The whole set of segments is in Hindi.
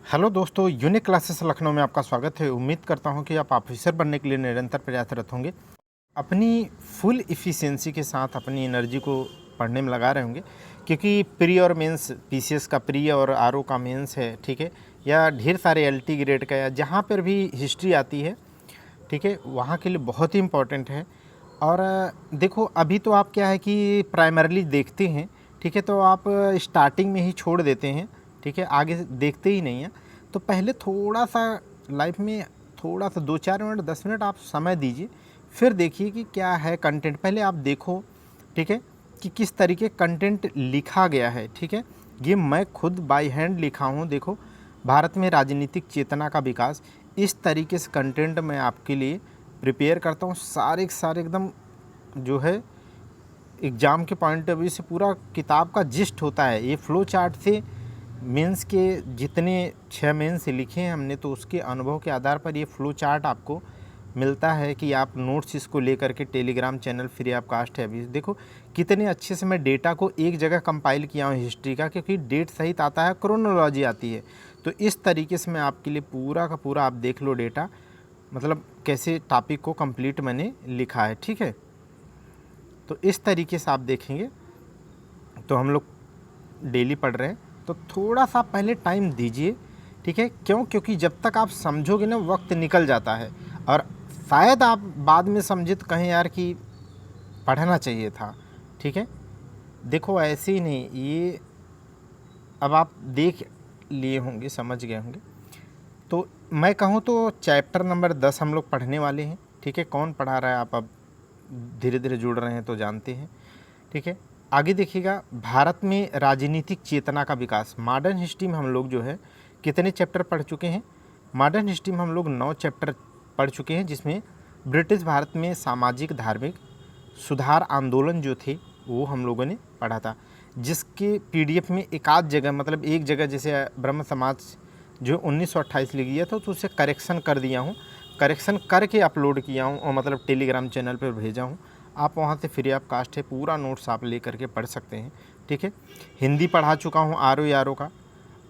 हेलो दोस्तों, यूनिक क्लासेस लखनऊ में आपका स्वागत है। उम्मीद करता हूं कि आप ऑफिसर बनने के लिए निरंतर प्रयासरत होंगे। अपनी फुल इफ़िशिएंसी के साथ अपनी एनर्जी को पढ़ने में लगा रहे होंगे, क्योंकि प्री और मेंस पीसीएस का प्री और आरओ का मेंस है, ठीक है, या ढेर सारे एलटी ग्रेड का या जहाँ पर भी हिस्ट्री आती है, ठीक है, वहाँ के लिए बहुत ही इम्पोर्टेंट है। और देखो, अभी तो आप क्या है कि प्राइमरली देखते हैं, ठीक है, तो आप स्टार्टिंग में ही छोड़ देते हैं, ठीक है, आगे देखते ही नहीं हैं। तो पहले थोड़ा सा लाइफ में थोड़ा सा 2-4 मिनट 10 मिनट आप समय दीजिए, फिर देखिए कि क्या है कंटेंट। पहले आप देखो, ठीक है, कि किस तरीके कंटेंट लिखा गया है, ठीक है। ये मैं खुद बाय हैंड लिखा हूँ। देखो, भारत में राजनीतिक चेतना का विकास, इस तरीके से कंटेंट मैं आपके लिए प्रिपेयर करता हूँ। सारे के सारे एकदम जो है एग्ज़ाम के पॉइंट ऑफ व्यू से पूरा किताब का जिस्ट होता है। ये फ्लो चार्ट से मेंस के जितने 6 मेंस लिखे हैं हमने, तो उसके अनुभव के आधार पर ये फ्लो चार्ट आपको मिलता है कि आप नोट्स इसको लेकर के Telegram channel free of cost है। अभी देखो कितने अच्छे से मैं डेटा को एक जगह कंपाइल किया हूँ हिस्ट्री का, क्योंकि डेट सहित आता है, क्रोनोलॉजी आती है। तो इस तरीके से मैं आपके लिए पूरा का पूरा, आप देख लो डेटा, मतलब कैसे टॉपिक को कंप्लीट मैंने लिखा है, ठीक है। तो इस तरीके से आप देखेंगे तो हम लोग डेली पढ़ रहे हैं, तो थोड़ा सा पहले टाइम दीजिए, ठीक है। क्यों? क्योंकि जब तक आप समझोगे ना, वक्त निकल जाता है और शायद आप बाद में समझे तो कहें यार कि पढ़ना चाहिए था, ठीक है। देखो ऐसे ही नहीं, ये अब आप देख लिए होंगे, समझ गए होंगे। तो मैं कहूँ तो चैप्टर नंबर 10 हम लोग पढ़ने वाले हैं, ठीक है। कौन पढ़ा रहा है आप अब धीरे धीरे जुड़ रहे हैं तो जानते हैं, ठीक है। आगे देखिएगा, भारत में राजनीतिक चेतना का विकास। मॉडर्न हिस्ट्री में हम लोग जो है कितने चैप्टर पढ़ चुके हैं? मॉडर्न हिस्ट्री में हम लोग 9 चैप्टर पढ़ चुके हैं, जिसमें ब्रिटिश भारत में सामाजिक धार्मिक सुधार आंदोलन जो थे वो हम लोगों ने पढ़ा था, जिसके पीडीएफ में एक आध जगह, मतलब एक जगह जैसे ब्रह्म समाज जो 1928 लिख दिया था, तो उसे करेक्शन कर दिया हूँ, करेक्शन करके अपलोड किया हूँ और मतलब टेलीग्राम चैनल पर भेजा हूँ। आप वहाँ से फ्री ऑफ कास्ट है, पूरा नोट्स आप ले करके पढ़ सकते हैं, ठीक है। हिंदी पढ़ा चुका हूँ आरओ का,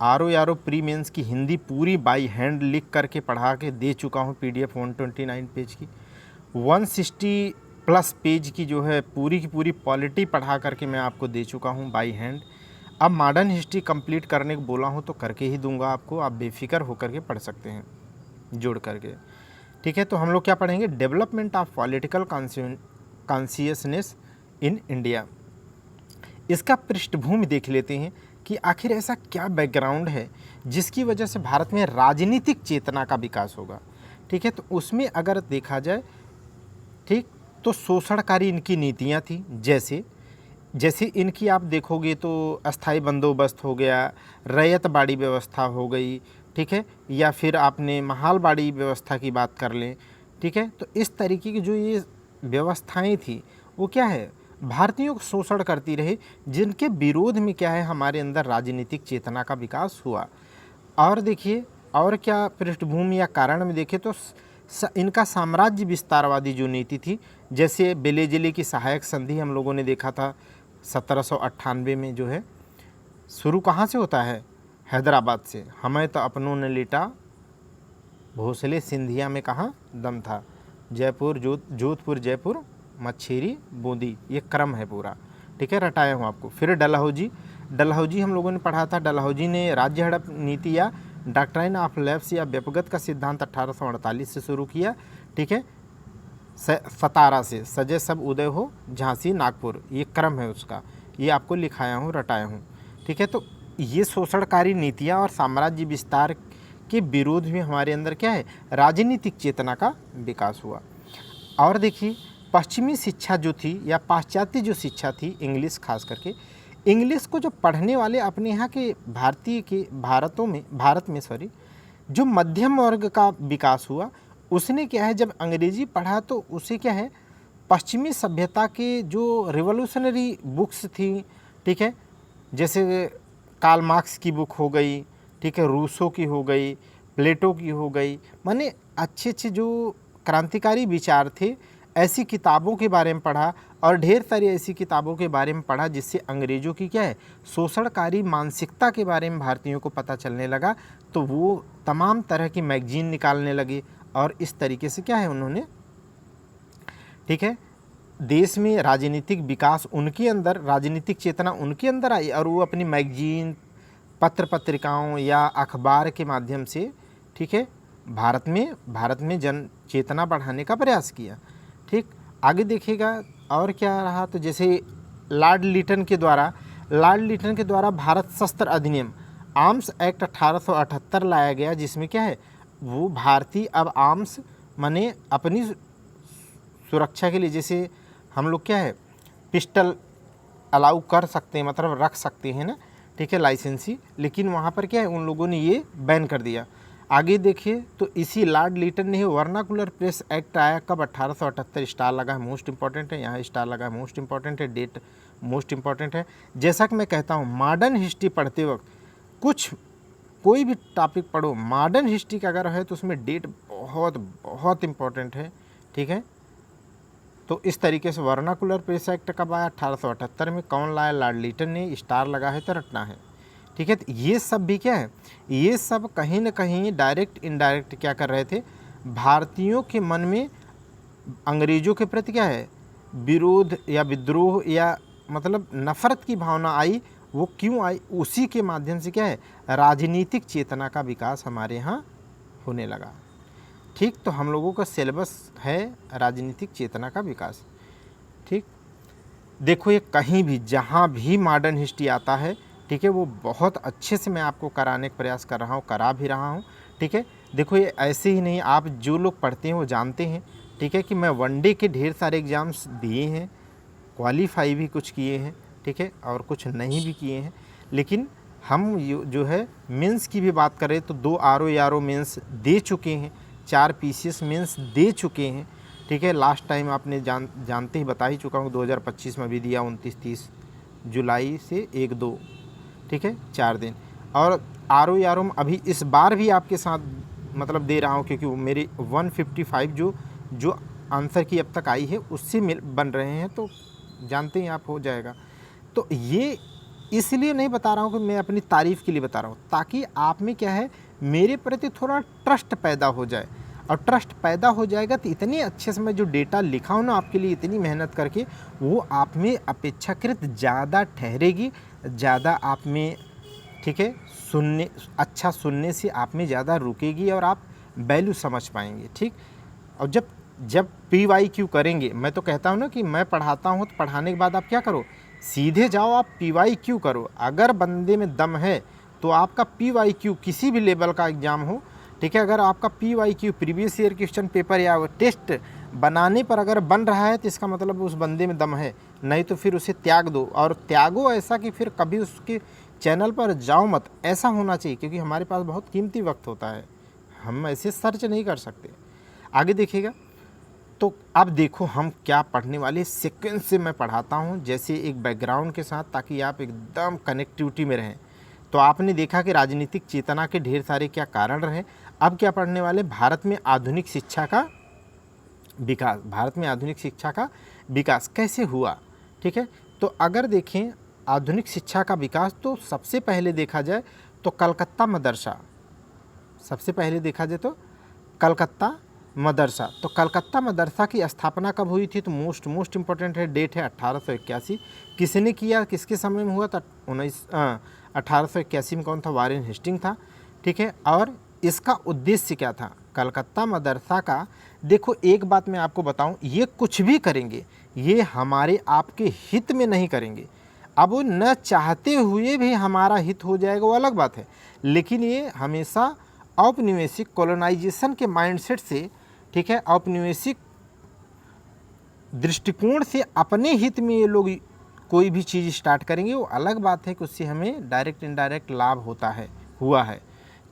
आरओ प्री मेंस की हिंदी पूरी बाई हैंड लिख करके पढ़ा के दे चुका हूँ, पीडीएफ 129 पेज की, 160 प्लस पेज की जो है पूरी की पूरी पॉलिटी पढ़ा करके मैं आपको दे चुका हूँ बाई हैंड। अब मॉडर्न हिस्ट्री कंप्लीट करने को बोला हूँ तो करके ही दूंगा आपको, आप बेफिक्र होकर के पढ़ सकते हैं जोड़ करके, ठीक है। तो हम लोग क्या पढ़ेंगे? Development of political consciousness in India. इसका पृष्ठभूमि देख लेते हैं कि आखिर ऐसा क्या बैकग्राउंड है जिसकी वजह से भारत में राजनीतिक चेतना का विकास होगा, ठीक है। तो उसमें अगर देखा जाए, ठीक, तो शोषणकारी इनकी नीतियां थी। जैसे जैसे इनकी आप देखोगे तो अस्थाई बंदोबस्त हो गया, रैयत बाड़ी व्यवस्था हो गई, ठीक है, या फिर आपने महालबाड़ी व्यवस्था की बात कर लें, ठीक है। तो इस तरीके की जो ये व्यवस्थाएं थी वो क्या है, भारतीयों को शोषण करती रही, जिनके विरोध में क्या है हमारे अंदर राजनीतिक चेतना का विकास हुआ। और देखिए, और क्या पृष्ठभूमि या कारण में देखें तो इनका साम्राज्य विस्तारवादी जो नीति थी, जैसे बेलेजली की सहायक संधि हम लोगों ने देखा था 1798 में, जो है शुरू कहाँ से होता है? हैदराबाद से। हमें तो अपनों ने लिटा भोसले सिंधिया में कहाँ दम था, जयपुर जोधपुर जयपुर मच्छेरी बूंदी, ये क्रम है पूरा, ठीक है, रटाया हूँ आपको। फिर डलहौजी हम लोगों ने पढ़ा था। डलहौजी ने राज्य हड़प नीति या डॉक्ट्राइन ऑफ लैप्स या व्यपगत का सिद्धांत 1848 से शुरू किया, ठीक है। सतारा से सजे सब उदय हो झांसी नागपुर, ये क्रम है उसका, ये आपको लिखाया हूँ, रटाया हूँ, ठीक है। तो ये शोषणकारी नीतियाँ और साम्राज्य विस्तार के विरोध में हमारे अंदर क्या है, राजनीतिक चेतना का विकास हुआ। और देखिए, पश्चिमी शिक्षा जो थी या पाश्चात्य जो शिक्षा थी, इंग्लिश खास करके, इंग्लिश को जो पढ़ने वाले अपने यहाँ के भारत में जो मध्यम वर्ग का विकास हुआ, उसने क्या है, जब अंग्रेजी पढ़ा तो उसे क्या है, पश्चिमी सभ्यता के जो रिवोल्यूशनरी बुक्स थी, ठीक है, जैसे कार्ल मार्क्स की बुक हो गई, ठीक है, रूसो की हो गई, प्लेटो की हो गई, माने अच्छे अच्छे जो क्रांतिकारी विचार थे, ऐसी किताबों के बारे में पढ़ा और ढेर सारी ऐसी किताबों के बारे में पढ़ा जिससे अंग्रेज़ों की क्या है शोषणकारी मानसिकता के बारे में भारतीयों को पता चलने लगा। तो वो तमाम तरह की मैगजीन निकालने लगे और इस तरीके से क्या है उन्होंने, ठीक है, देश में राजनीतिक विकास उनके अंदर, राजनीतिक चेतना उनके अंदर आई और वो अपनी मैगजीन, पत्र पत्रिकाओं या अखबार के माध्यम से, ठीक है, भारत में जन चेतना बढ़ाने का प्रयास किया। ठीक, आगे देखिएगा और क्या रहा। तो जैसे लॉर्ड लिटन के द्वारा भारत शस्त्र अधिनियम आर्म्स एक्ट 1878 लाया गया, जिसमें क्या है वो भारतीय अब आर्म्स माने अपनी सुरक्षा के लिए, जैसे हम लोग क्या है पिस्टल अलाउ कर सकते हैं, मतलब रख सकते हैं ना, ठीक है, लाइसेंसी, लेकिन वहाँ पर क्या है उन लोगों ने ये बैन कर दिया। आगे देखिए तो इसी लॉर्ड लिटन ने वर्नाकुलर प्रेस एक्ट आया कब, 1878, स्टार लगा है मोस्ट इंपॉर्टेंट है, यहाँ स्टार लगा है मोस्ट इंपॉर्टेंट है, डेट मोस्ट इंपॉर्टेंट है। जैसा कि मैं कहता हूँ मॉडर्न हिस्ट्री पढ़ते वक्त कोई भी टॉपिक पढ़ो, मॉडर्न हिस्ट्री का अगर है तो उसमें डेट बहुत बहुत इंपॉर्टेंट है। ठीक है, तो इस तरीके से वर्नाकुलर प्रेस एक्ट कब आया, 1878 में, कौन लाया, लॉर्ड लिटन ने, स्टार लगा है तो रटना है। ठीक है, तो ये सब भी क्या है, ये सब कहीं ना कहीं डायरेक्ट इनडायरेक्ट क्या कर रहे थे, भारतीयों के मन में अंग्रेज़ों के प्रति क्या है विरोध या विद्रोह या मतलब नफ़रत की भावना आई। वो क्यों आई, उसी के माध्यम से क्या है राजनीतिक चेतना का विकास हमारे यहाँ होने लगा। ठीक, तो हम लोगों का सिलेबस है राजनीतिक चेतना का विकास। ठीक, देखो ये कहीं भी जहाँ भी मॉडर्न हिस्ट्री आता है, ठीक है, वो बहुत अच्छे से मैं आपको कराने का प्रयास कर रहा हूँ, करा भी रहा हूँ। ठीक है, देखो ये ऐसे ही नहीं, आप जो लोग पढ़ते हैं वो जानते हैं, ठीक है, कि मैं वनडे के ढेर सारे एग्ज़ाम्स दिए हैं, क्वालिफाई भी कुछ किए हैं, ठीक है, और कुछ नहीं भी किए हैं। लेकिन हम जो है मेंस की भी बात करें तो 2 RO मेंस दे चुके हैं, 4 PCS मेंस दे चुके हैं। ठीक है, लास्ट टाइम आपने जानते ही बता ही चुका हूँ, 2025 में भी दिया, 29-30 जुलाई से 1-2, ठीक है, 4 दिन। और RO में अभी इस बार भी आपके साथ मतलब दे रहा हूँ, क्योंकि वो मेरी 155 जो आंसर की अब तक आई है उससे बन रहे हैं, तो जानते हैं आप, हो जाएगा। तो ये इसलिए नहीं बता रहा हूँ कि मैं अपनी तारीफ़ के लिए बता रहा हूँ, ताकि आप में क्या है मेरे प्रति थोड़ा ट्रस्ट पैदा हो जाए, और ट्रस्ट पैदा हो जाएगा तो इतने अच्छे से मैं जो डेटा लिखा हूँ ना आपके लिए, इतनी मेहनत करके, वो आप में अपेक्षाकृत ज़्यादा ठहरेगी, ज़्यादा आप में, ठीक है, अच्छा सुनने से आप में ज़्यादा रुकेगी और आप वैल्यू समझ पाएंगे। ठीक, और जब PYQ करेंगे, मैं तो कहता हूँ ना कि मैं पढ़ाता हूँ तो पढ़ाने के बाद आप क्या करो, सीधे जाओ आप PYQ करो। अगर बंदे में दम है तो आपका PYQ किसी भी लेवल का एग्ज़ाम हो, ठीक है, अगर आपका PYQ previous year question paper या टेस्ट बनाने पर अगर बन रहा है तो इसका मतलब उस बंदे में दम है, नहीं तो फिर उसे त्याग दो, और त्यागो ऐसा कि फिर कभी उसके चैनल पर जाओ मत, ऐसा होना चाहिए, क्योंकि हमारे पास बहुत कीमती वक्त होता है, हम ऐसे सर्च नहीं कर सकते। आगे देखिएगा, तो अब देखो हम क्या पढ़ने वाले, सीक्वेंस से मैं पढ़ाता हूँ, जैसे एक बैकग्राउंड के साथ, ताकि आप एकदम कनेक्टिविटी में रहें। तो आपने देखा कि राजनीतिक चेतना के ढेर सारे क्या कारण रहे। अब क्या पढ़ने वाले, भारत में आधुनिक शिक्षा का विकास, भारत में आधुनिक शिक्षा का विकास कैसे हुआ। ठीक है, तो अगर देखें आधुनिक शिक्षा का विकास, तो सबसे पहले देखा जाए तो कलकत्ता मदरसा, सबसे पहले देखा जाए तो कलकत्ता मदरसा। तो कलकत्ता मदरसा की स्थापना कब हुई थी, तो मोस्ट इम्पोर्टेंट है, डेट है 1881। किसने किया, किसके समय में हुआ था, 1881 में कौन था, वारेन हेस्टिंग था। ठीक है, और इसका उद्देश्य क्या था कलकत्ता मदरसा का। देखो एक बात मैं आपको बताऊं, ये कुछ भी करेंगे ये हमारे आपके हित में नहीं करेंगे। अब वो न चाहते हुए भी हमारा हित हो जाएगा वो अलग बात है, लेकिन ये हमेशा औपनिवेशिक कॉलोनाइजेशन के माइंडसेट से, ठीक है, औपनिवेशिक दृष्टिकोण से अपने हित में ये लोग कोई भी चीज़ स्टार्ट करेंगे, वो अलग बात है कि उससे हमें डायरेक्ट इनडायरेक्ट लाभ होता है, हुआ है।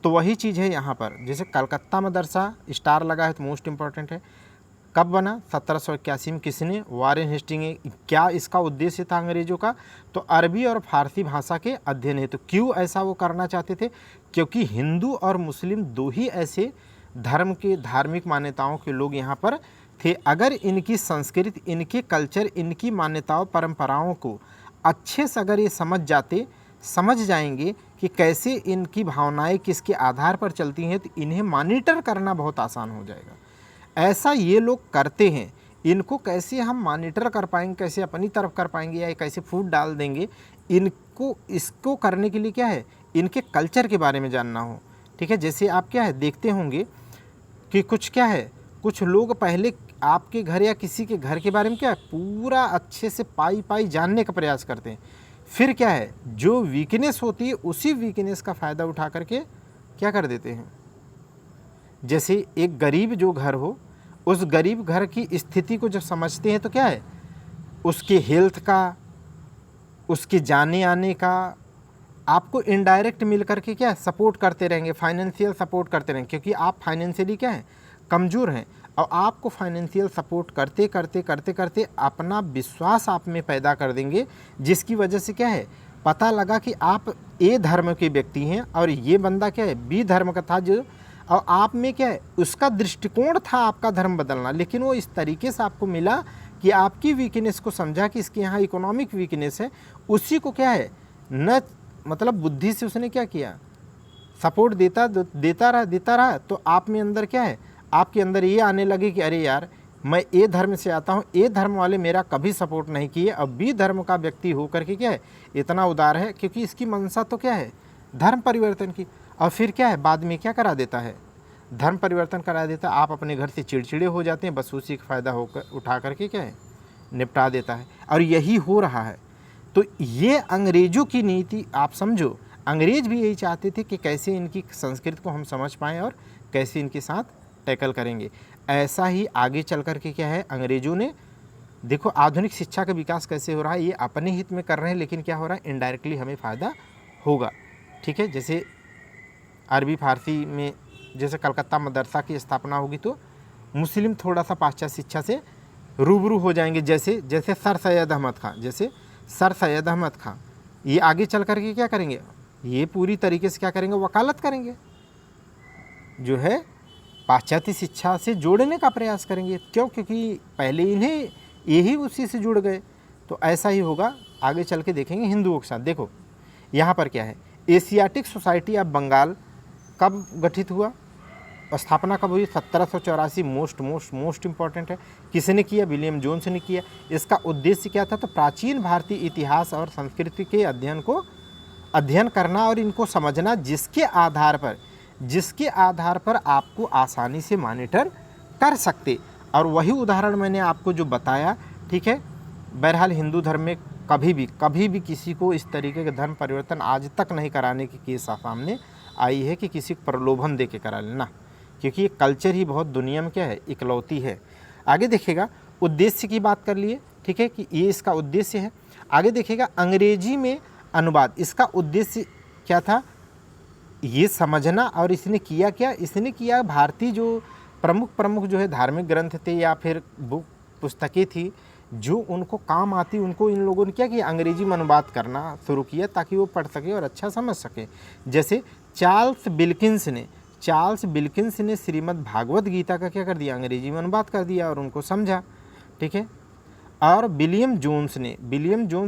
तो वही चीज़ है यहाँ पर, जैसे कलकत्ता मदरसा स्टार लगा है तो मोस्ट इम्पॉर्टेंट है। कब बना, 1781 में। किसने, वारेन हेस्टिंग। क्या इसका उद्देश्य था अंग्रेज़ों का, तो अरबी और फारसी भाषा के अध्ययन हेतु। क्यों ऐसा वो करना चाहते थे, क्योंकि हिंदू और मुस्लिम दो ही ऐसे धर्म के धार्मिक मान्यताओं के लोग यहाँ पर थे। अगर इनकी संस्कृति, इनके कल्चर, इनकी मान्यताओं परंपराओं को अच्छे से अगर ये समझ जाएंगे कि कैसे इनकी भावनाएं किसके आधार पर चलती हैं, तो इन्हें मॉनिटर करना बहुत आसान हो जाएगा। ऐसा ये लोग करते हैं, इनको कैसे हम मॉनिटर कर पाएंगे, कैसे अपनी तरफ कर पाएंगे या कैसे फूट डाल देंगे, इनको इसको करने के लिए क्या है, इनके कल्चर के बारे में जानना हो। ठीक है, जैसे आप क्या है देखते होंगे कि कुछ क्या है, कुछ लोग पहले आपके घर या किसी के घर के बारे में क्या है पूरा अच्छे से पाई जानने का प्रयास करते हैं, फिर क्या है जो वीकनेस होती है उसी वीकनेस का फ़ायदा उठा करके क्या कर देते हैं। जैसे एक गरीब जो घर हो, उस गरीब घर की स्थिति को जब समझते हैं तो क्या है उसके हेल्थ का, उसके जाने आने का आपको इनडायरेक्ट मिल करके क्या है सपोर्ट करते रहेंगे, फाइनेंशियल सपोर्ट करते रहेंगे, क्योंकि आप फाइनेंशियली क्या है कमज़ोर हैं, और आपको फाइनेंशियल सपोर्ट करते करते अपना विश्वास आप में पैदा कर देंगे, जिसकी वजह से क्या है पता लगा कि आप ए धर्म के व्यक्ति हैं और ये बंदा क्या है बी धर्म का था, जो और आप में क्या है उसका दृष्टिकोण था आपका धर्म बदलना, लेकिन वो इस तरीके से आपको मिला कि आपकी वीकनेस को समझा कि इसके यहाँ इकोनॉमिक वीकनेस है, उसी को क्या है न मतलब बुद्धि से उसने क्या किया सपोर्ट देता रहा, तो आप में अंदर क्या है आपके अंदर ये आने लगे कि अरे यार मैं ए धर्म से आता हूँ, ए धर्म वाले मेरा कभी सपोर्ट नहीं किए, अब बी धर्म का व्यक्ति होकर के क्या है इतना उदार है, क्योंकि इसकी मंशा तो क्या है धर्म परिवर्तन की। और फिर क्या है बाद में क्या करा देता है धर्म परिवर्तन करा देता है, आप अपने घर से चिड़चिड़े हो जाते हैं, बस उसी का फ़ायदा होकर उठा करके क्या है निपटा देता है, और यही हो रहा है। तो ये अंग्रेज़ों की नीति आप समझो, अंग्रेज़ भी यही चाहते थे कि कैसे इनकी संस्कृति को हम समझ पाएँ और कैसे इनके साथ टैकल करेंगे। ऐसा ही आगे चल कर के क्या है अंग्रेज़ों ने देखो आधुनिक शिक्षा का विकास कैसे हो रहा है, ये अपने हित में कर रहे हैं, लेकिन क्या हो रहा है इनडायरेक्टली हमें फ़ायदा होगा। ठीक है, जैसे अरबी फारसी में जैसे कलकत्ता मदरसा की स्थापना होगी तो मुस्लिम थोड़ा सा पाश्चात्य शिक्षा से रूबरू हो जाएंगे, जैसे सर सैयद अहमद खां ये आगे चल करके क्या करेंगे, ये पूरी तरीके से क्या करेंगे वकालत करेंगे, जो है पाश्चात्य शिक्षा से जोड़ने का प्रयास करेंगे। क्यों? क्योंकि पहले इन्हें यही उसी से जुड़ गए। तो ऐसा ही होगा आगे चल के देखेंगे हिंदुओं के साथ। देखो यहाँ पर क्या है, एशियाटिक सोसाइटी ऑफ बंगाल कब गठित हुआ, स्थापना कब हुई 1784, मोस्ट इम्पॉर्टेंट है। किसने किया? विलियम जोन्स ने किया। इसका उद्देश्य क्या था? तो प्राचीन भारतीय इतिहास और संस्कृति के अध्ययन करना और इनको समझना, जिसके आधार पर आपको आसानी से मॉनिटर कर सकते। और वही उदाहरण मैंने आपको जो बताया, ठीक है। बहरहाल हिंदू धर्म में कभी भी किसी को इस तरीके का धर्म परिवर्तन आज तक नहीं कराने की केस सामने आई है कि किसी को प्रलोभन दे के करा लेना, क्योंकि ये कल्चर ही बहुत दुनिया में क्या है इकलौती है। आगे देखिएगा उद्देश्य की बात कर लिए, ठीक है, कि ये इसका उद्देश्य है। आगे देखिएगा अंग्रेजी में अनुवाद, इसका उद्देश्य क्या था ये समझना। और इसने किया क्या? इसने किया भारतीय जो प्रमुख जो है धार्मिक ग्रंथ थे या फिर पुस्तकें थी जो उनको काम आती, उनको इन लोगों ने क्या किया अंग्रेजी में अनुवाद करना शुरू किया ताकि वो पढ़ सके और अच्छा समझ सके। जैसे चार्ल्स बिल्किंस ने श्रीमद् भागवत गीता का क्या कर दिया अंग्रेजी में अनुवाद कर दिया और उनको समझा, ठीक है। और विलियम जोन्स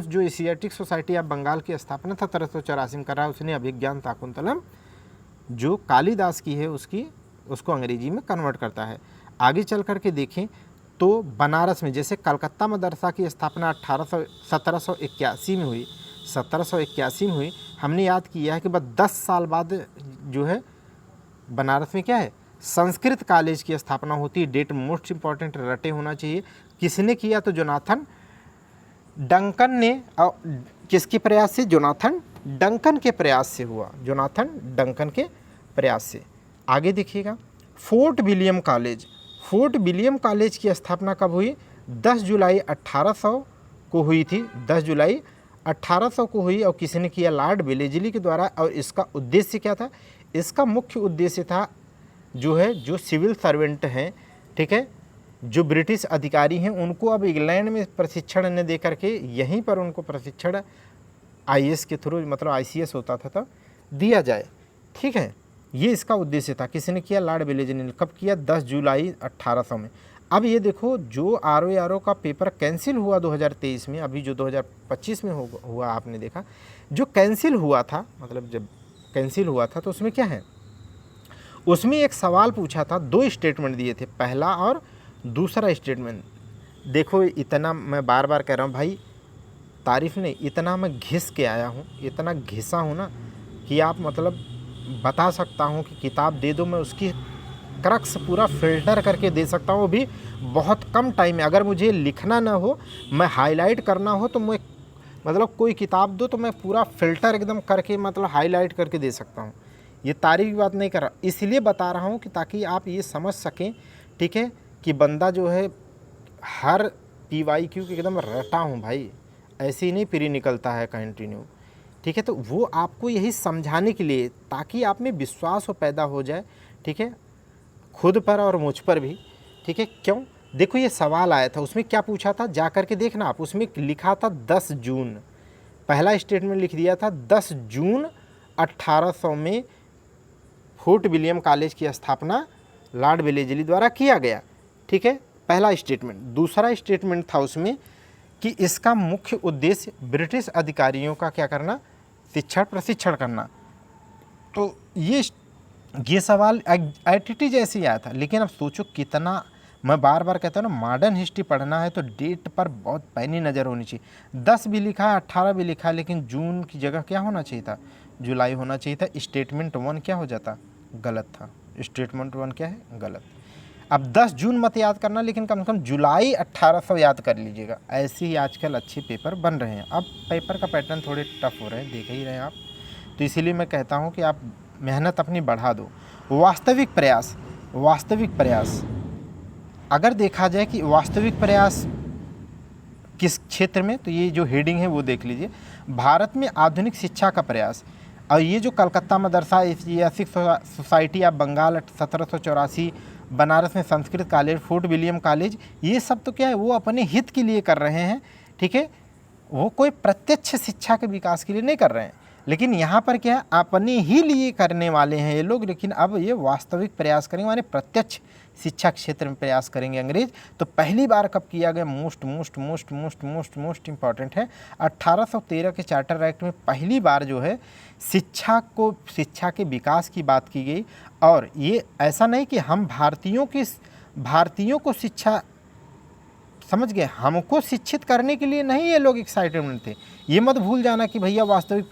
जो एशियाटिक सोसाइटी ऑफ बंगाल की स्थापना 1784 में करा, उसने अभिज्ञान शाकुंतलम जो कालिदास की है उसको अंग्रेजी में कन्वर्ट करता है। आगे चल करके देखें तो बनारस में जैसे कलकत्ता मदरसा की स्थापना 1781 में हुई। हमने याद किया है कि बस 10 साल बाद जो है बनारस में क्या है संस्कृत कॉलेज की स्थापना होती है। डेट मोस्ट इम्पॉर्टेंट रटे होना चाहिए। किसने किया? तो जोनाथन डंकन ने। किसके प्रयास से? जोनाथन डंकन के प्रयास से हुआ, जोनाथन डंकन के प्रयास से। आगे देखिएगा फोर्ट विलियम कॉलेज की स्थापना कब हुई? 10 जुलाई 1800 को हुई थी। 10 जुलाई 1800 को हुई और किसने किया? लॉर्ड वेलेस्ली के द्वारा। और इसका उद्देश्य क्या था? इसका मुख्य उद्देश्य था जो सिविल सर्वेंट हैं, ठीक है, जो ब्रिटिश अधिकारी हैं, उनको अब इंग्लैंड में प्रशिक्षण न दे करके यहीं पर उनको प्रशिक्षण आईएएस के थ्रू, मतलब आईसीएस होता था, तब दिया जाए, ठीक है। ये इसका उद्देश्य था। किसने किया? लॉर्ड वेलेस्ली ने। कब किया? 10 जुलाई 1800 में। अब ये देखो जो आरओ का पेपर कैंसिल हुआ 2023 में, अभी जो 2025 में हुआ आपने देखा, जो कैंसिल हुआ था, मतलब जब कैंसिल हुआ था तो उसमें क्या है, उसमें एक सवाल पूछा था, 2 स्टेटमेंट दिए थे, पहला और दूसरा स्टेटमेंट। देखो इतना मैं बार बार कह रहा हूँ भाई, तारीफ़ नहीं, इतना मैं घिस के आया हूँ, इतना घिसा हूँ ना कि आप मतलब बता सकता हूँ कि किताब दे दो, मैं उसकी क्रक्स पूरा फ़िल्टर करके दे सकता हूँ, वो भी बहुत कम टाइम में। अगर मुझे लिखना ना हो, मैं हाईलाइट करना हो, तो मैं मतलब कोई किताब दो तो मैं पूरा फ़िल्टर एकदम करके मतलब हाईलाइट करके दे सकता हूँ। ये तारीफ़ की बात नहीं कर रहा, इसलिए बता रहा हूँ कि ताकि आप ये समझ सकें, ठीक है, कि बंदा जो है हर PYQ के एकदम रटा हूँ भाई, ऐसे ही नहीं प्री निकलता है कंटिन्यू, ठीक है। तो वो आपको यही समझाने के लिए, ताकि आप में विश्वास हो पैदा हो जाए, ठीक है, खुद पर और मुझ पर भी, ठीक है। क्यों, देखो ये सवाल आया था, उसमें क्या पूछा था, जा कर के देखना आप, उसमें लिखा था 10 जून, पहला स्टेटमेंट लिख दिया था 10 जून 1800 में फोर्ट विलियम कॉलेज की स्थापना लॉर्ड वेलेस्ली द्वारा किया गया, ठीक है, पहला स्टेटमेंट। दूसरा स्टेटमेंट था उसमें कि इसका मुख्य उद्देश्य ब्रिटिश अधिकारियों का क्या करना, शिक्षण प्रशिक्षण करना। तो ये सवाल एटीटी जैसे ही आया था, लेकिन अब सोचो कितना, मैं बार बार कहता हूँ ना, मॉडर्न हिस्ट्री पढ़ना है तो डेट पर बहुत पैनी नज़र होनी चाहिए। 10 भी लिखा है, 18 भी लिखा है, लेकिन जून की जगह क्या होना चाहिए था, जुलाई होना चाहिए था। स्टेटमेंट 1 क्या हो जाता, गलत था, स्टेटमेंट 1 क्या है, गलत। अब 10 जून मत याद करना, लेकिन कम से कम जुलाई 1800 याद कर लीजिएगा। ऐसे ही आजकल अच्छे पेपर बन रहे हैं। अब पेपर का पैटर्न थोड़े टफ हो रहे हैं, देख ही रहे हैं आप, तो इसीलिए मैं कहता हूँ कि आप मेहनत अपनी बढ़ा दो। वास्तविक प्रयास अगर देखा जाए कि वास्तविक प्रयास किस क्षेत्र में, तो ये जो हेडिंग है वो देख लीजिए, भारत में आधुनिक शिक्षा का प्रयास। और ये जो कलकत्ता मदरसा ऐतिहासिक सोसाइटी ऑफ बंगाल 1784, बनारस में Sanskrit college, fort William college, ये सब तो क्या है, वो अपने हित के लिए कर रहे हैं, ठीक है, वो कोई प्रत्यक्ष शिक्षा के विकास के लिए नहीं कर रहे हैं। लेकिन यहाँ पर क्या है, अपने ही लिए करने वाले हैं ये लोग, लेकिन अब ये वास्तविक प्रयास करेंगे, माने प्रत्यक्ष शिक्षा क्षेत्र में प्रयास करेंगे अंग्रेज। तो पहली बार कब किया गया, मोस्ट इम्पॉर्टेंट है, 1813 के चार्टर एक्ट में पहली बार जो है शिक्षा के विकास की बात की गई। और ये ऐसा नहीं कि हम भारतीयों को शिक्षा, समझ गए, हमको शिक्षित करने के लिए नहीं ये लोग एक्साइटेड थे। ये मत भूल जाना कि भैया वास्तविक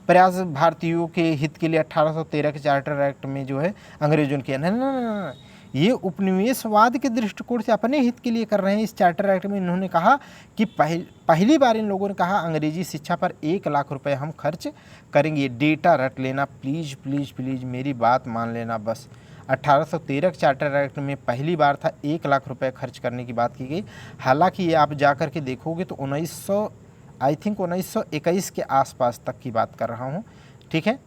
प्रयास भारतीयों के हित के लिए 1813 के चार्टर एक्ट में जो है अंग्रेजों ने किया, नहीं, ये उपनिवेशवाद के दृष्टिकोण से अपने हित के लिए कर रहे हैं। इस चार्टर एक्ट में इन्होंने कहा कि पहली बार इन लोगों ने कहा अंग्रेजी शिक्षा पर 1 लाख रुपए हम खर्च करेंगे। डेटा रट लेना प्लीज़ प्लीज़ प्लीज़, मेरी बात मान लेना बस। 1813 के चार्टर एक्ट में पहली बार था 1 लाख रुपए खर्च करने की बात की गई। हालांकि ये आप जा कर के देखोगे तो 1921 के आसपास तक की बात कर रहा हूँ, ठीक है।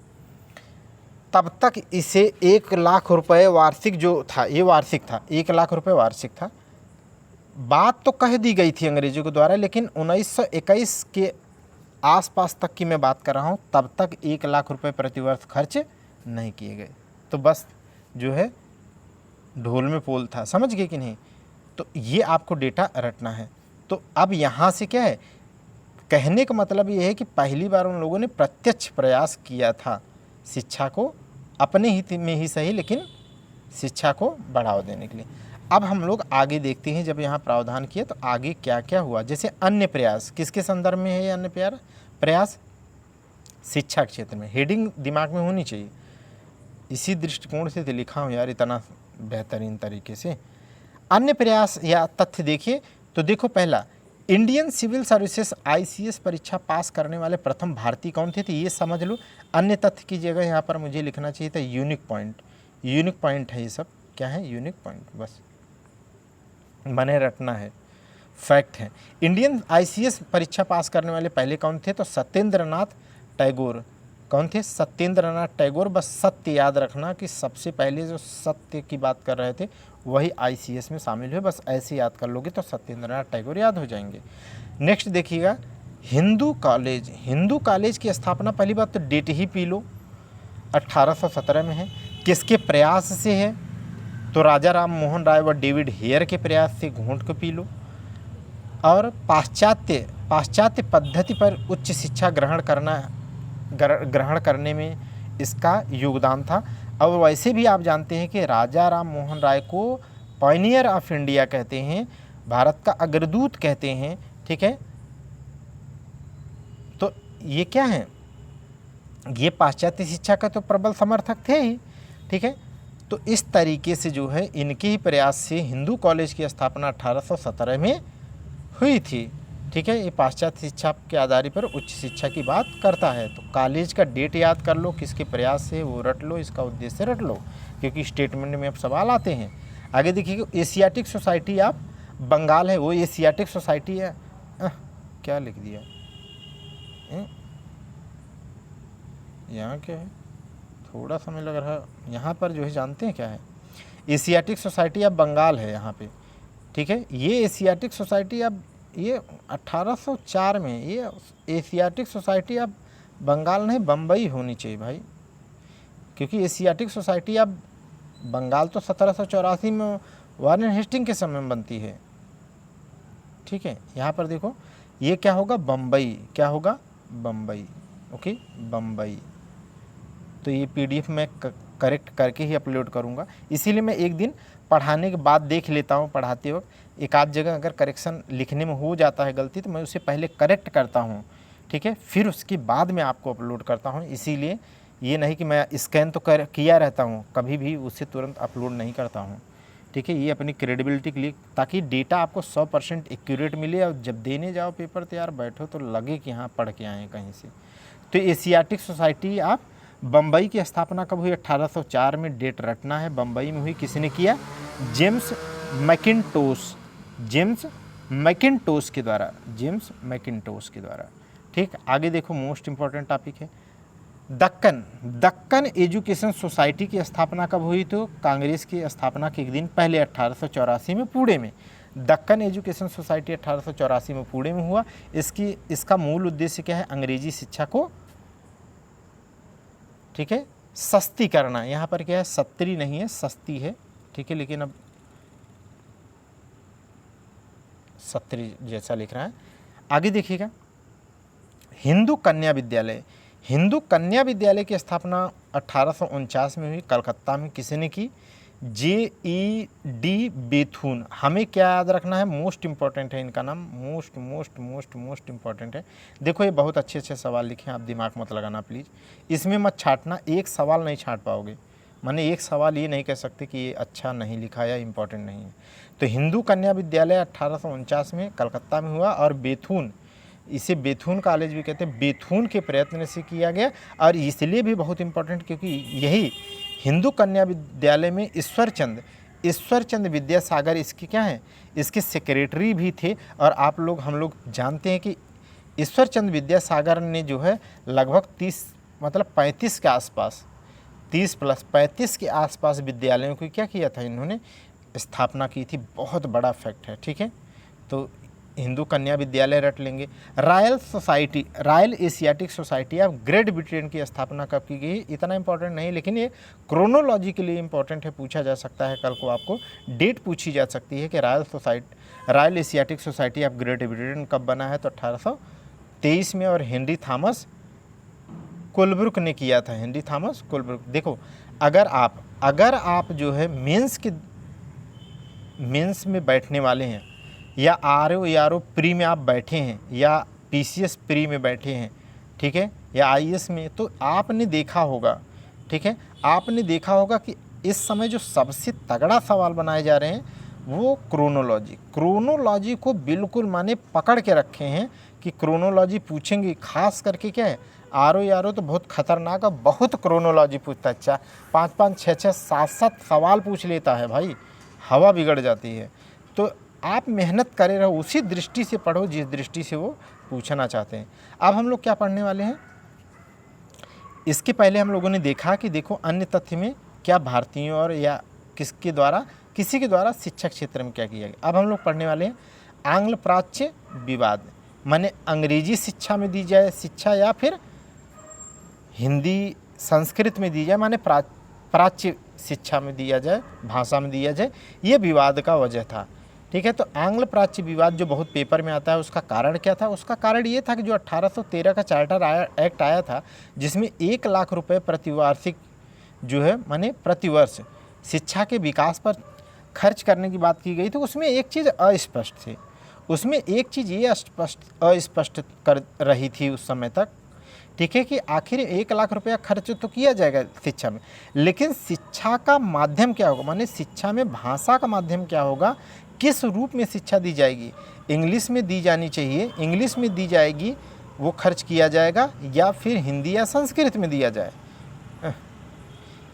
तब तक इसे 1 लाख रुपए वार्षिक जो था, ये वार्षिक था, 1 लाख रुपए वार्षिक था। बात तो कह दी गई थी अंग्रेजों के द्वारा, लेकिन 1921 के आसपास तक की मैं बात कर रहा हूँ, तब तक 1 लाख रुपए प्रतिवर्ष खर्च नहीं किए गए। तो बस जो है ढोल में पोल था, समझ गए कि नहीं। तो ये आपको डेटा रटना है। तो अब यहाँ से क्या है, कहने का मतलब ये है कि पहली बार उन लोगों ने प्रत्यक्ष प्रयास किया था शिक्षा को अपने हित में ही सही, लेकिन शिक्षा को बढ़ावा देने के लिए। अब हम लोग आगे देखते हैं, जब यहाँ प्रावधान किया तो आगे क्या क्या हुआ। जैसे अन्य प्रयास, किसके संदर्भ में है ये अन्य प्रयास, शिक्षा क्षेत्र में। हेडिंग दिमाग में होनी चाहिए, इसी दृष्टिकोण से तो लिखा हूँ यार इतना बेहतरीन तरीके से। अन्य प्रयास या तथ्य देखिए तो देखो, पहला, इंडियन सिविल सर्विसेज ICS परीक्षा पास करने वाले प्रथम भारतीय कौन थे, तो ये समझ लो। अन्य तथ्य की जगह यहाँ पर मुझे लिखना चाहिए था यूनिक पॉइंट है ये सब, क्या है, यूनिक पॉइंट, बस मने रटना है, फैक्ट है। इंडियन ICS परीक्षा पास करने वाले पहले कौन थे, तो सत्येंद्रनाथ टैगोर। कौन थे, सत्येंद्रनाथ टैगोर। बस सत्य याद रखना कि सबसे पहले जो सत्य की बात कर रहे थे वही ICS में शामिल हुए, बस ऐसे याद कर लोगे तो सत्येंद्रनाथ टैगोर याद हो जाएंगे। नेक्स्ट देखिएगा, हिंदू कॉलेज की स्थापना, पहली बात तो डेट ही पी लो, 1817 में है। किसके प्रयास से है, तो राजा राम मोहन राय व डेविड हेयर के प्रयास से घोंट को पी लो। और पाश्चात्य पद्धति पर उच्च शिक्षा ग्रहण करने में इसका योगदान था। और वैसे भी आप जानते हैं कि राजा राम मोहन राय को पायनियर ऑफ इंडिया कहते हैं, भारत का अग्रदूत कहते हैं, ठीक है। तो ये क्या है, ये पाश्चात्य शिक्षा का तो प्रबल समर्थक थे ही, ठीक है। तो इस तरीके से जो है इनके ही प्रयास से हिंदू कॉलेज की स्थापना 1817 में हुई थी, ठीक है। ये पाश्चात्य शिक्षा के आधार पर उच्च शिक्षा की बात करता है। तो कॉलेज का डेट याद कर लो, किसके प्रयास से, वो रट लो, इसका उद्देश्य रट लो, क्योंकि स्टेटमेंट में अब सवाल आते हैं। आगे देखिए, एशियाटिक सोसाइटी ऑफ बंगाल है, वो एशियाटिक सोसाइटी है। क्या लिख दिया यहाँ, क्या है, थोड़ा समय लग रहा है यहाँ पर, जो है जानते हैं क्या है, एशियाटिक सोसाइटी ऑफ बंगाल है यहाँ पे, ठीक है। ये एशियाटिक सोसाइटी अब ये 1804 में, ये एशियाटिक सोसाइटी अब बंगाल नहीं बम्बई होनी चाहिए भाई, क्योंकि एशियाटिक सोसाइटी अब बंगाल तो 1784 में वारेन हेस्टिंग के समय में बनती है, ठीक है। यहाँ पर देखो ये क्या होगा, बम्बई, क्या होगा, बम्बई, ओके, बम्बई। तो ये PDF में करेक्ट करके ही अपलोड करूँगा, इसीलिए मैं एक दिन पढ़ाने के बाद देख लेता हूँ, पढ़ाते वक्त एक आध जगह अगर करेक्शन लिखने में हो जाता है गलती, तो मैं उसे पहले करेक्ट करता हूँ, ठीक है, फिर उसके बाद मैं आपको अपलोड करता हूँ। इसीलिए ये नहीं कि मैं स्कैन तो किया रहता हूँ, कभी भी उसे तुरंत अपलोड नहीं करता हूँ, ठीक है। ये अपनी क्रेडिबिलिटी के लिए, ताकि डेटा आपको 100% एक्यूरेट मिले, और जब देने जाओ पेपर तैयार बैठो तो लगे कि हाँ पढ़ के आए हैं कहीं से। तो एशियाटिक सोसाइटी आप बम्बई की स्थापना कब हुई, 1804 में, डेट रटना है, बम्बई में हुई। किसने किया, जेम्स मैकिन्टोश के द्वारा, जेम्स मैकिन्टोश के द्वारा, ठीक। आगे देखो, मोस्ट इंपॉर्टेंट टॉपिक है दक्कन एजुकेशन सोसाइटी की स्थापना कब हुई, तो कांग्रेस की स्थापना के एक दिन पहले 1884 में पुणे में। दक्कन एजुकेशन सोसाइटी 1884 में पुणे में हुआ। इसका मूल उद्देश्य क्या है, अंग्रेजी शिक्षा को, ठीक है, सस्ती करना। यहाँ पर क्या है, सस्ती नहीं है, सस्ती है, ठीक है, लेकिन अब सस्ती जैसा लिख रहा है। आगे देखिएगा, हिंदू कन्या विद्यालय की स्थापना 1849 में हुई, कलकत्ता में। किसने की, J.E.D. बेथुन। हमें क्या याद रखना है, मोस्ट इंपॉर्टेंट है इनका नाम, मोस्ट इंपॉर्टेंट है। देखो ये बहुत अच्छे सवाल लिखे हैं, आप दिमाग मत लगाना प्लीज़, इसमें मत छांटना, एक सवाल नहीं छांट पाओगे, माने एक सवाल ये नहीं कह सकते कि ये अच्छा नहीं लिखा या इम्पोर्टेंट नहीं है। तो हिंदू कन्या विद्यालय 1849 में कलकत्ता में हुआ, और बेथुन, इसे बेथुन कॉलेज भी कहते हैं, बेथुन के प्रयत्न से किया गया। और इसलिए भी बहुत इंपॉर्टेंट क्योंकि यही हिंदू कन्या विद्यालय में ईश्वरचंद विद्यासागर इसके क्या हैं, इसके सेक्रेटरी भी थे। और हम लोग जानते हैं कि ईश्वरचंद विद्यासागर ने जो है लगभग 35 के आसपास, 30 + 35 के आसपास विद्यालयों की क्या किया था, इन्होंने स्थापना की थी। बहुत बड़ा फैक्ट है, ठीक है। तो हिंदू कन्या विद्यालय रट लेंगे। Royal Asiatic society of great Britain की स्थापना कब की गई, इतना इंपॉर्टेंट नहीं, लेकिन ये क्रोनोलॉजी के लिए इंपॉर्टेंट है, पूछा जा सकता है, कल को आपको डेट पूछी जा सकती है कि royal Asiatic society of great Britain कब बना है, तो 1823 में। और हेनरी थॉमस कोलब्रुक ने किया था, हेनरी थॉमस कोलब्रुक। देखो अगर आप जो है मेंस में बैठने वाले हैं, या RO प्री में आप बैठे हैं, या PCS प्री में बैठे हैं, ठीक है, या IAS में, तो आपने देखा होगा, ठीक है, आपने देखा होगा कि इस समय जो सबसे तगड़ा सवाल बनाए जा रहे हैं वो क्रोनोलॉजी को बिल्कुल माने पकड़ के रखे हैं कि क्रोनोलॉजी पूछेंगे। खास करके क्या है, RO तो बहुत खतरनाक है, बहुत क्रोनोलॉजी पूछता है। 5-5, 6-6, 7-7 सवाल पूछ लेता है भाई, हवा बिगड़ जाती है। तो आप मेहनत करे रहो, उसी दृष्टि से पढ़ो जिस दृष्टि से वो पूछना चाहते हैं। अब हम लोग क्या पढ़ने वाले हैं, इसके पहले हम लोगों ने देखा कि देखो अन्य तथ्य में क्या भारतीयों और या किसी के द्वारा शिक्षा क्षेत्र में क्या किया गया। अब हम लोग पढ़ने वाले हैं आंग्ल प्राच्य विवाद, माने अंग्रेजी शिक्षा में दी जाए शिक्षा या फिर हिंदी संस्कृत में दी जाए, माने प्राच्य शिक्षा में दिया जाए, भाषा में दिया जाए, ये विवाद का वजह था। ठीक है, तो आंग्ल प्राच्य विवाद जो बहुत पेपर में आता है, उसका कारण क्या था? उसका कारण ये था कि जो 1813 का चार्टर एक्ट आया था, जिसमें 1 लाख रुपए प्रतिवार्षिक जो है माने प्रतिवर्ष शिक्षा के विकास पर खर्च करने की बात की गई, तो उसमें एक चीज़ अस्पष्ट थी। उसमें एक चीज़ ये अस्पष्ट कर रही थी उस समय तक, ठीक है, कि आखिर 1 लाख रुपया खर्च तो किया जाएगा शिक्षा में, लेकिन शिक्षा का माध्यम क्या होगा, माने शिक्षा में भाषा का माध्यम क्या होगा, किस रूप में शिक्षा दी जाएगी? इंग्लिश में दी जानी चाहिए, इंग्लिश में दी जाएगी, वो खर्च किया जाएगा, या फिर हिंदी या संस्कृत में दिया जाए,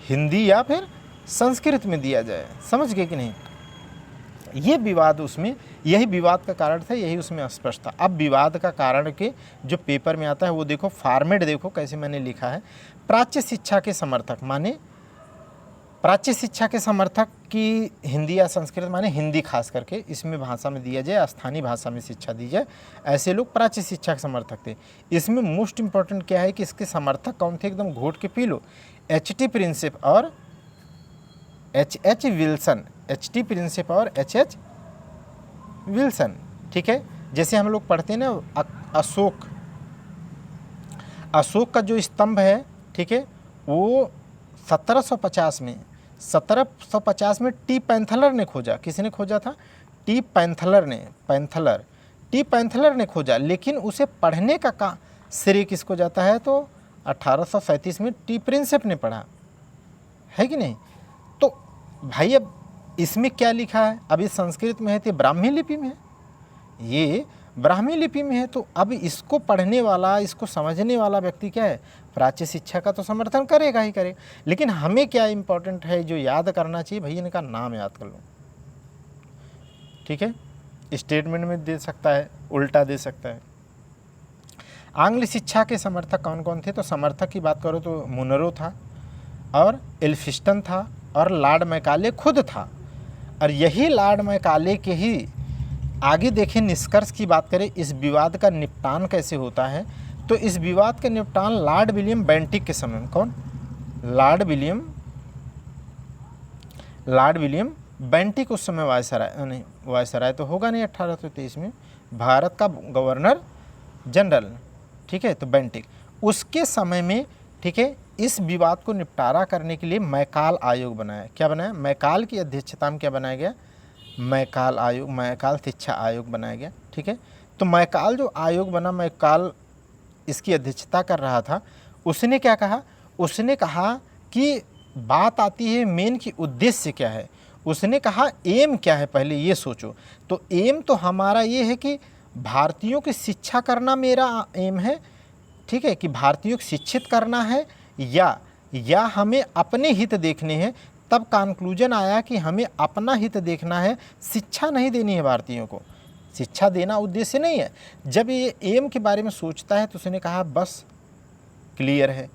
हिंदी या फिर संस्कृत में दिया जाए। समझ गए कि नहीं? ये विवाद, उसमें यही विवाद का कारण था, यही उसमें स्पष्ट था। अब विवाद का कारण के जो पेपर में आता है वो देखो, फॉर्मेट देखो कैसे मैंने लिखा है। प्राच्य शिक्षा के समर्थक, माने प्राच्य शिक्षा के समर्थक की हिंदी या संस्कृत, माने हिंदी खास करके इसमें भाषा में दिया जाए, स्थानीय भाषा में शिक्षा दी जाए, ऐसे लोग प्राच्य शिक्षा के समर्थक थे। इसमें मोस्ट इंपॉर्टेंट क्या है कि इसके समर्थक कौन थे, एकदम घोट के पी लो, H.T. प्रिंसिप और H.H. Wilson, H.T. प्रिंसिप और H.H. विल्सन। ठीक है, जैसे हम लोग पढ़ते हैं ना, अशोक का जो स्तंभ है, ठीक है, वो 1750 में टी पैंथलर ने खोजा। किसने खोजा था? टी पैंथलर ने खोजा, लेकिन उसे पढ़ने का श्रेय किसको जाता है? तो 1837 में टी प्रिंसिप ने पढ़ा, है कि नहीं? तो भाई अब इसमें क्या लिखा है? अब ये संस्कृत में है तो ब्राह्मी लिपि में है, ये ब्राह्मी लिपि में है, तो अब इसको पढ़ने वाला, इसको समझने वाला व्यक्ति क्या है? प्राच्य शिक्षा का तो समर्थन करेगा ही करेगा। लेकिन हमें क्या इम्पोर्टेंट है, जो याद करना चाहिए, भैया इनका नाम याद कर लो। ठीक है, स्टेटमेंट में दे सकता है, उल्टा दे सकता है। आंग्ल शिक्षा के समर्थक कौन कौन थे? तो समर्थक की बात करो तो मुनरो था, और एल्फिस्टन था, और लॉर्ड मैकाले खुद था। और यही लॉर्ड मैकाले के ही आगे देखें, निष्कर्ष की बात करें, इस विवाद का निपटान कैसे होता है, तो इस विवाद का निपटान लॉर्ड विलियम बेंटिक के समय में, कौन? लॉर्ड विलियम बेंटिक उस समय वायसराय तो होगा नहीं 1823 में, भारत का गवर्नर जनरल, ठीक है, तो बेंटिक उसके समय में, ठीक है, इस विवाद को निपटारा करने के लिए मैकाल आयोग बनाया। क्या बनाया? मैकाल की अध्यक्षता में क्या बनाया गया? मैकाल आयोग, मैकाल शिक्षा आयोग बनाया गया। ठीक है, तो मैकाल जो आयोग बना, मैकाल इसकी अध्यक्षता कर रहा था। उसने क्या कहा? उसने कहा कि बात आती है मेन की उद्देश्य क्या है। उसने कहा एम क्या है, पहले ये सोचो। तो एम तो हमारा ये है कि भारतीयों की शिक्षा करना मेरा एम है, ठीक है, कि भारतीयों को शिक्षित करना है, या हमें अपने हित देखने हैं। तब कंक्लूजन आया कि हमें अपना हित देखना है, शिक्षा नहीं देनी है भारतीयों को, शिक्षा देना उद्देश्य नहीं है। जब ये एम के बारे में सोचता है तो उसने कहा बस क्लियर है।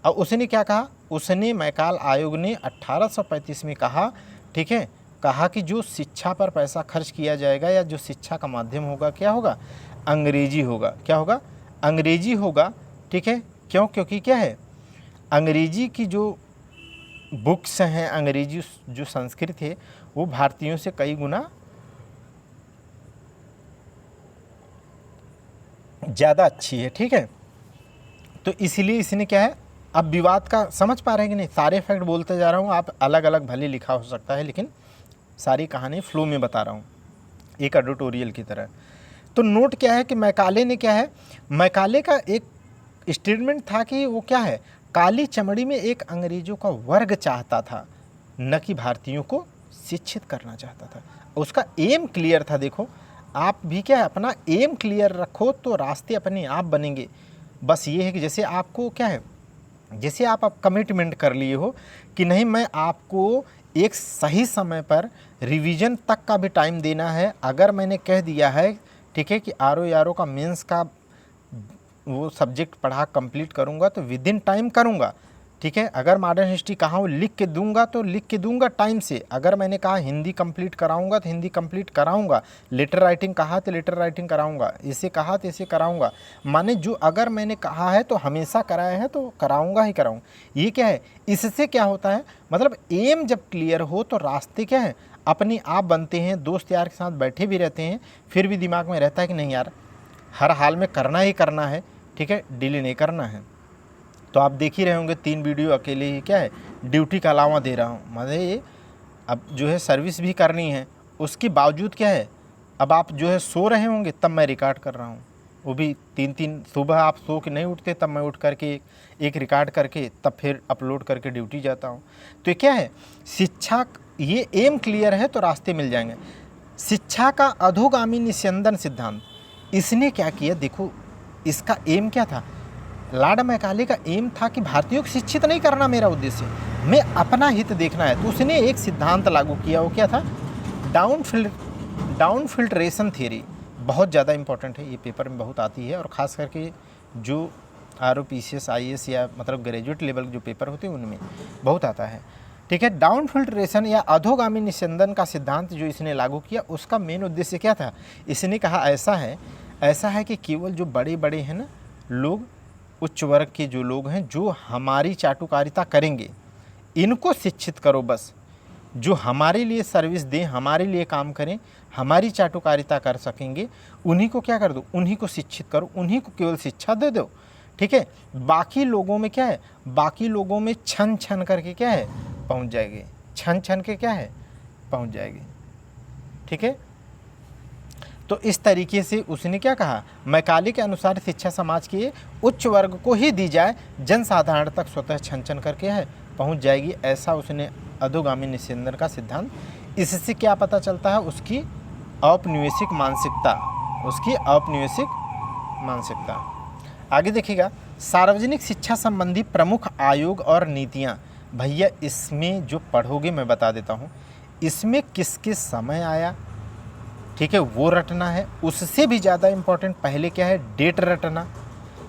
और उसने क्या कहा? उसने मैकाल आयोग ने 1835 में कहा, ठीक है, कहा कि जो शिक्षा पर पैसा खर्च किया जाएगा, या जो शिक्षा का माध्यम होगा, क्या होगा? अंग्रेजी होगा। क्या होगा? अंग्रेजी होगा। ठीक है, क्यों? क्योंकि क्या है, अंग्रेजी की जो बुक्स हैं, अंग्रेजी जो संस्कृत है, वो भारतीयों से कई गुना ज़्यादा अच्छी है। ठीक है, तो इसलिए इसने क्या है, अब विवाद का समझ पा रहे हैं कि नहीं? सारे फैक्ट बोलते जा रहा हूँ, आप अलग अलग भले लिखा हो सकता है, लेकिन सारी कहानी फ्लो में बता रहा हूँ, एक एडिटोरियल की तरह। तो नोट क्या है कि मैकाले ने क्या है, मैकाले का एक स्टेटमेंट था कि वो क्या है, काली चमड़ी में एक अंग्रेजों का वर्ग चाहता था, न कि भारतीयों को शिक्षित करना चाहता था। उसका एम क्लियर था। देखो, आप भी क्या है, अपना एम क्लियर रखो तो रास्ते अपने आप बनेंगे। बस ये है कि जैसे आपको क्या है, जैसे आप कमिटमेंट कर लिए हो कि नहीं, मैं आपको एक सही समय पर रिवीजन तक का भी टाइम देना है। अगर मैंने कह दिया है, ठीक है, कि आर का मेंस का वो सब्जेक्ट पढ़ा कंप्लीट करूंगा, तो विद इन टाइम करूंगा। ठीक है। अगर मॉडर्न हिस्ट्री कहा हूँ लिख के दूंगा तो लिख के दूंगा टाइम से। अगर मैंने कहा हिंदी कंप्लीट कराऊंगा तो हिंदी कंप्लीट कराऊंगा, लेटर राइटिंग कहा तो लेटर राइटिंग कराऊंगा, इसे कहा तो इसे कराऊंगा। माने जो अगर मैंने कहा है तो हमेशा कराया है तो कराऊंगा ही कराऊंगा। ये क्या है, इससे क्या होता है, मतलब एम जब क्लियर हो तो रास्ते क्या है अपने आप बनते हैं। दोस्त यार के साथ बैठे भी रहते हैं, फिर भी दिमाग में रहता है कि नहीं यार हर हाल में करना ही करना है, ठीक है, डिले नहीं करना है। तो आप देख ही रहे होंगे 3 वीडियो अकेले ही क्या है ड्यूटी का अलावा दे रहा हूँ। मतलब अब जो है सर्विस भी करनी है, उसके बावजूद क्या है अब आप जो है सो रहे होंगे तब मैं रिकॉर्ड कर रहा हूँ। वो भी 3-3 सुबह आप सो के नहीं उठते तब मैं उठ करके एक रिकॉर्ड करके तब फिर अपलोड करके ड्यूटी जाता हूँ। तो ये क्या है, शिक्षा, ये एम क्लियर है तो रास्ते मिल जाएंगे। शिक्षा का अधोगामी निस्यंदन सिद्धांत, इसने क्या किया, देखो इसका एम क्या था, लॉर्ड मैकाले का एम था कि भारतीयों को शिक्षित नहीं करना मेरा उद्देश्य, मैं अपना हित देखना है। तो उसने एक सिद्धांत लागू किया, वो क्या था, डाउन फिल्ट्रेशन थ्योरी। बहुत ज़्यादा इंपॉर्टेंट है, ये पेपर में बहुत आती है, और ख़ास करके जो ROPCS IAS या मतलब ग्रेजुएट लेवल जो पेपर होते हैं उनमें बहुत आता है, ठीक है। डाउन फिल्ट्रेशन या अधोगामी निस्यंदन का सिद्धांत जो इसने लागू किया, उसका मेन उद्देश्य क्या था, इसने कहा ऐसा है कि केवल जो बड़े बड़े हैं ना लोग, उच्च वर्ग के जो लोग हैं जो हमारी चाटुकारिता करेंगे, इनको शिक्षित करो बस। जो हमारे लिए सर्विस दें, हमारे लिए काम करें, हमारी चाटुकारिता कर सकेंगे, उन्हीं को क्या कर दो, उन्हीं को शिक्षित करो, उन्हीं को केवल शिक्षा दे दो, ठीक है। बाकी लोगों में क्या है, बाकी लोगों में छन छन करके क्या है पहुंच जाएगी, छन छन के क्या है पहुंच जाएगी, ठीक है। तो इस तरीके से उसने क्या कहा, मैकाले के अनुसार शिक्षा समाज के उच्च वर्ग को ही दी जाए, जनसाधारण तक स्वतः छन छन करके है पहुंच जाएगी, ऐसा उसने अधोगामी निस्यंदन का सिद्धांत। इससे क्या पता चलता है, उसकी औपनिवेशिक मानसिकता, उसकी औपनिवेशिक मानसिकता। आगे देखिएगा, सार्वजनिक शिक्षा संबंधी प्रमुख आयोग और नीतियाँ। भैया इसमें जो पढ़ोगे मैं बता देता हूँ, इसमें किस किस समय आया, ठीक है, वो रटना है। उससे भी ज़्यादा इम्पोर्टेंट पहले क्या है, डेट रटना,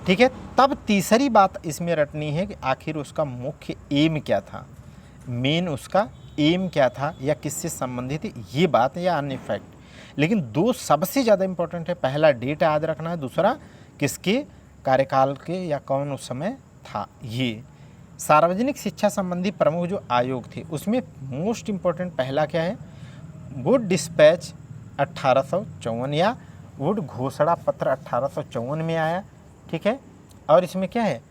ठीक है। तब तीसरी बात इसमें रटनी है कि आखिर उसका मुख्य एम क्या था, मेन उसका एम क्या था या किससे संबंधित है, ये बात या अन्य फैक्ट। लेकिन दो सबसे ज़्यादा इम्पोर्टेंट है, पहला डेट याद रखना है, दूसरा किसके कार्यकाल के या कौन उस समय था। ये सार्वजनिक शिक्षा संबंधी प्रमुख जो आयोग थे उसमें मोस्ट इम्पोर्टेंट पहला क्या है, वुड डिस्पैच 1854 या वुड घोषणा पत्र 1854 में आया, ठीक है। और इसमें क्या है,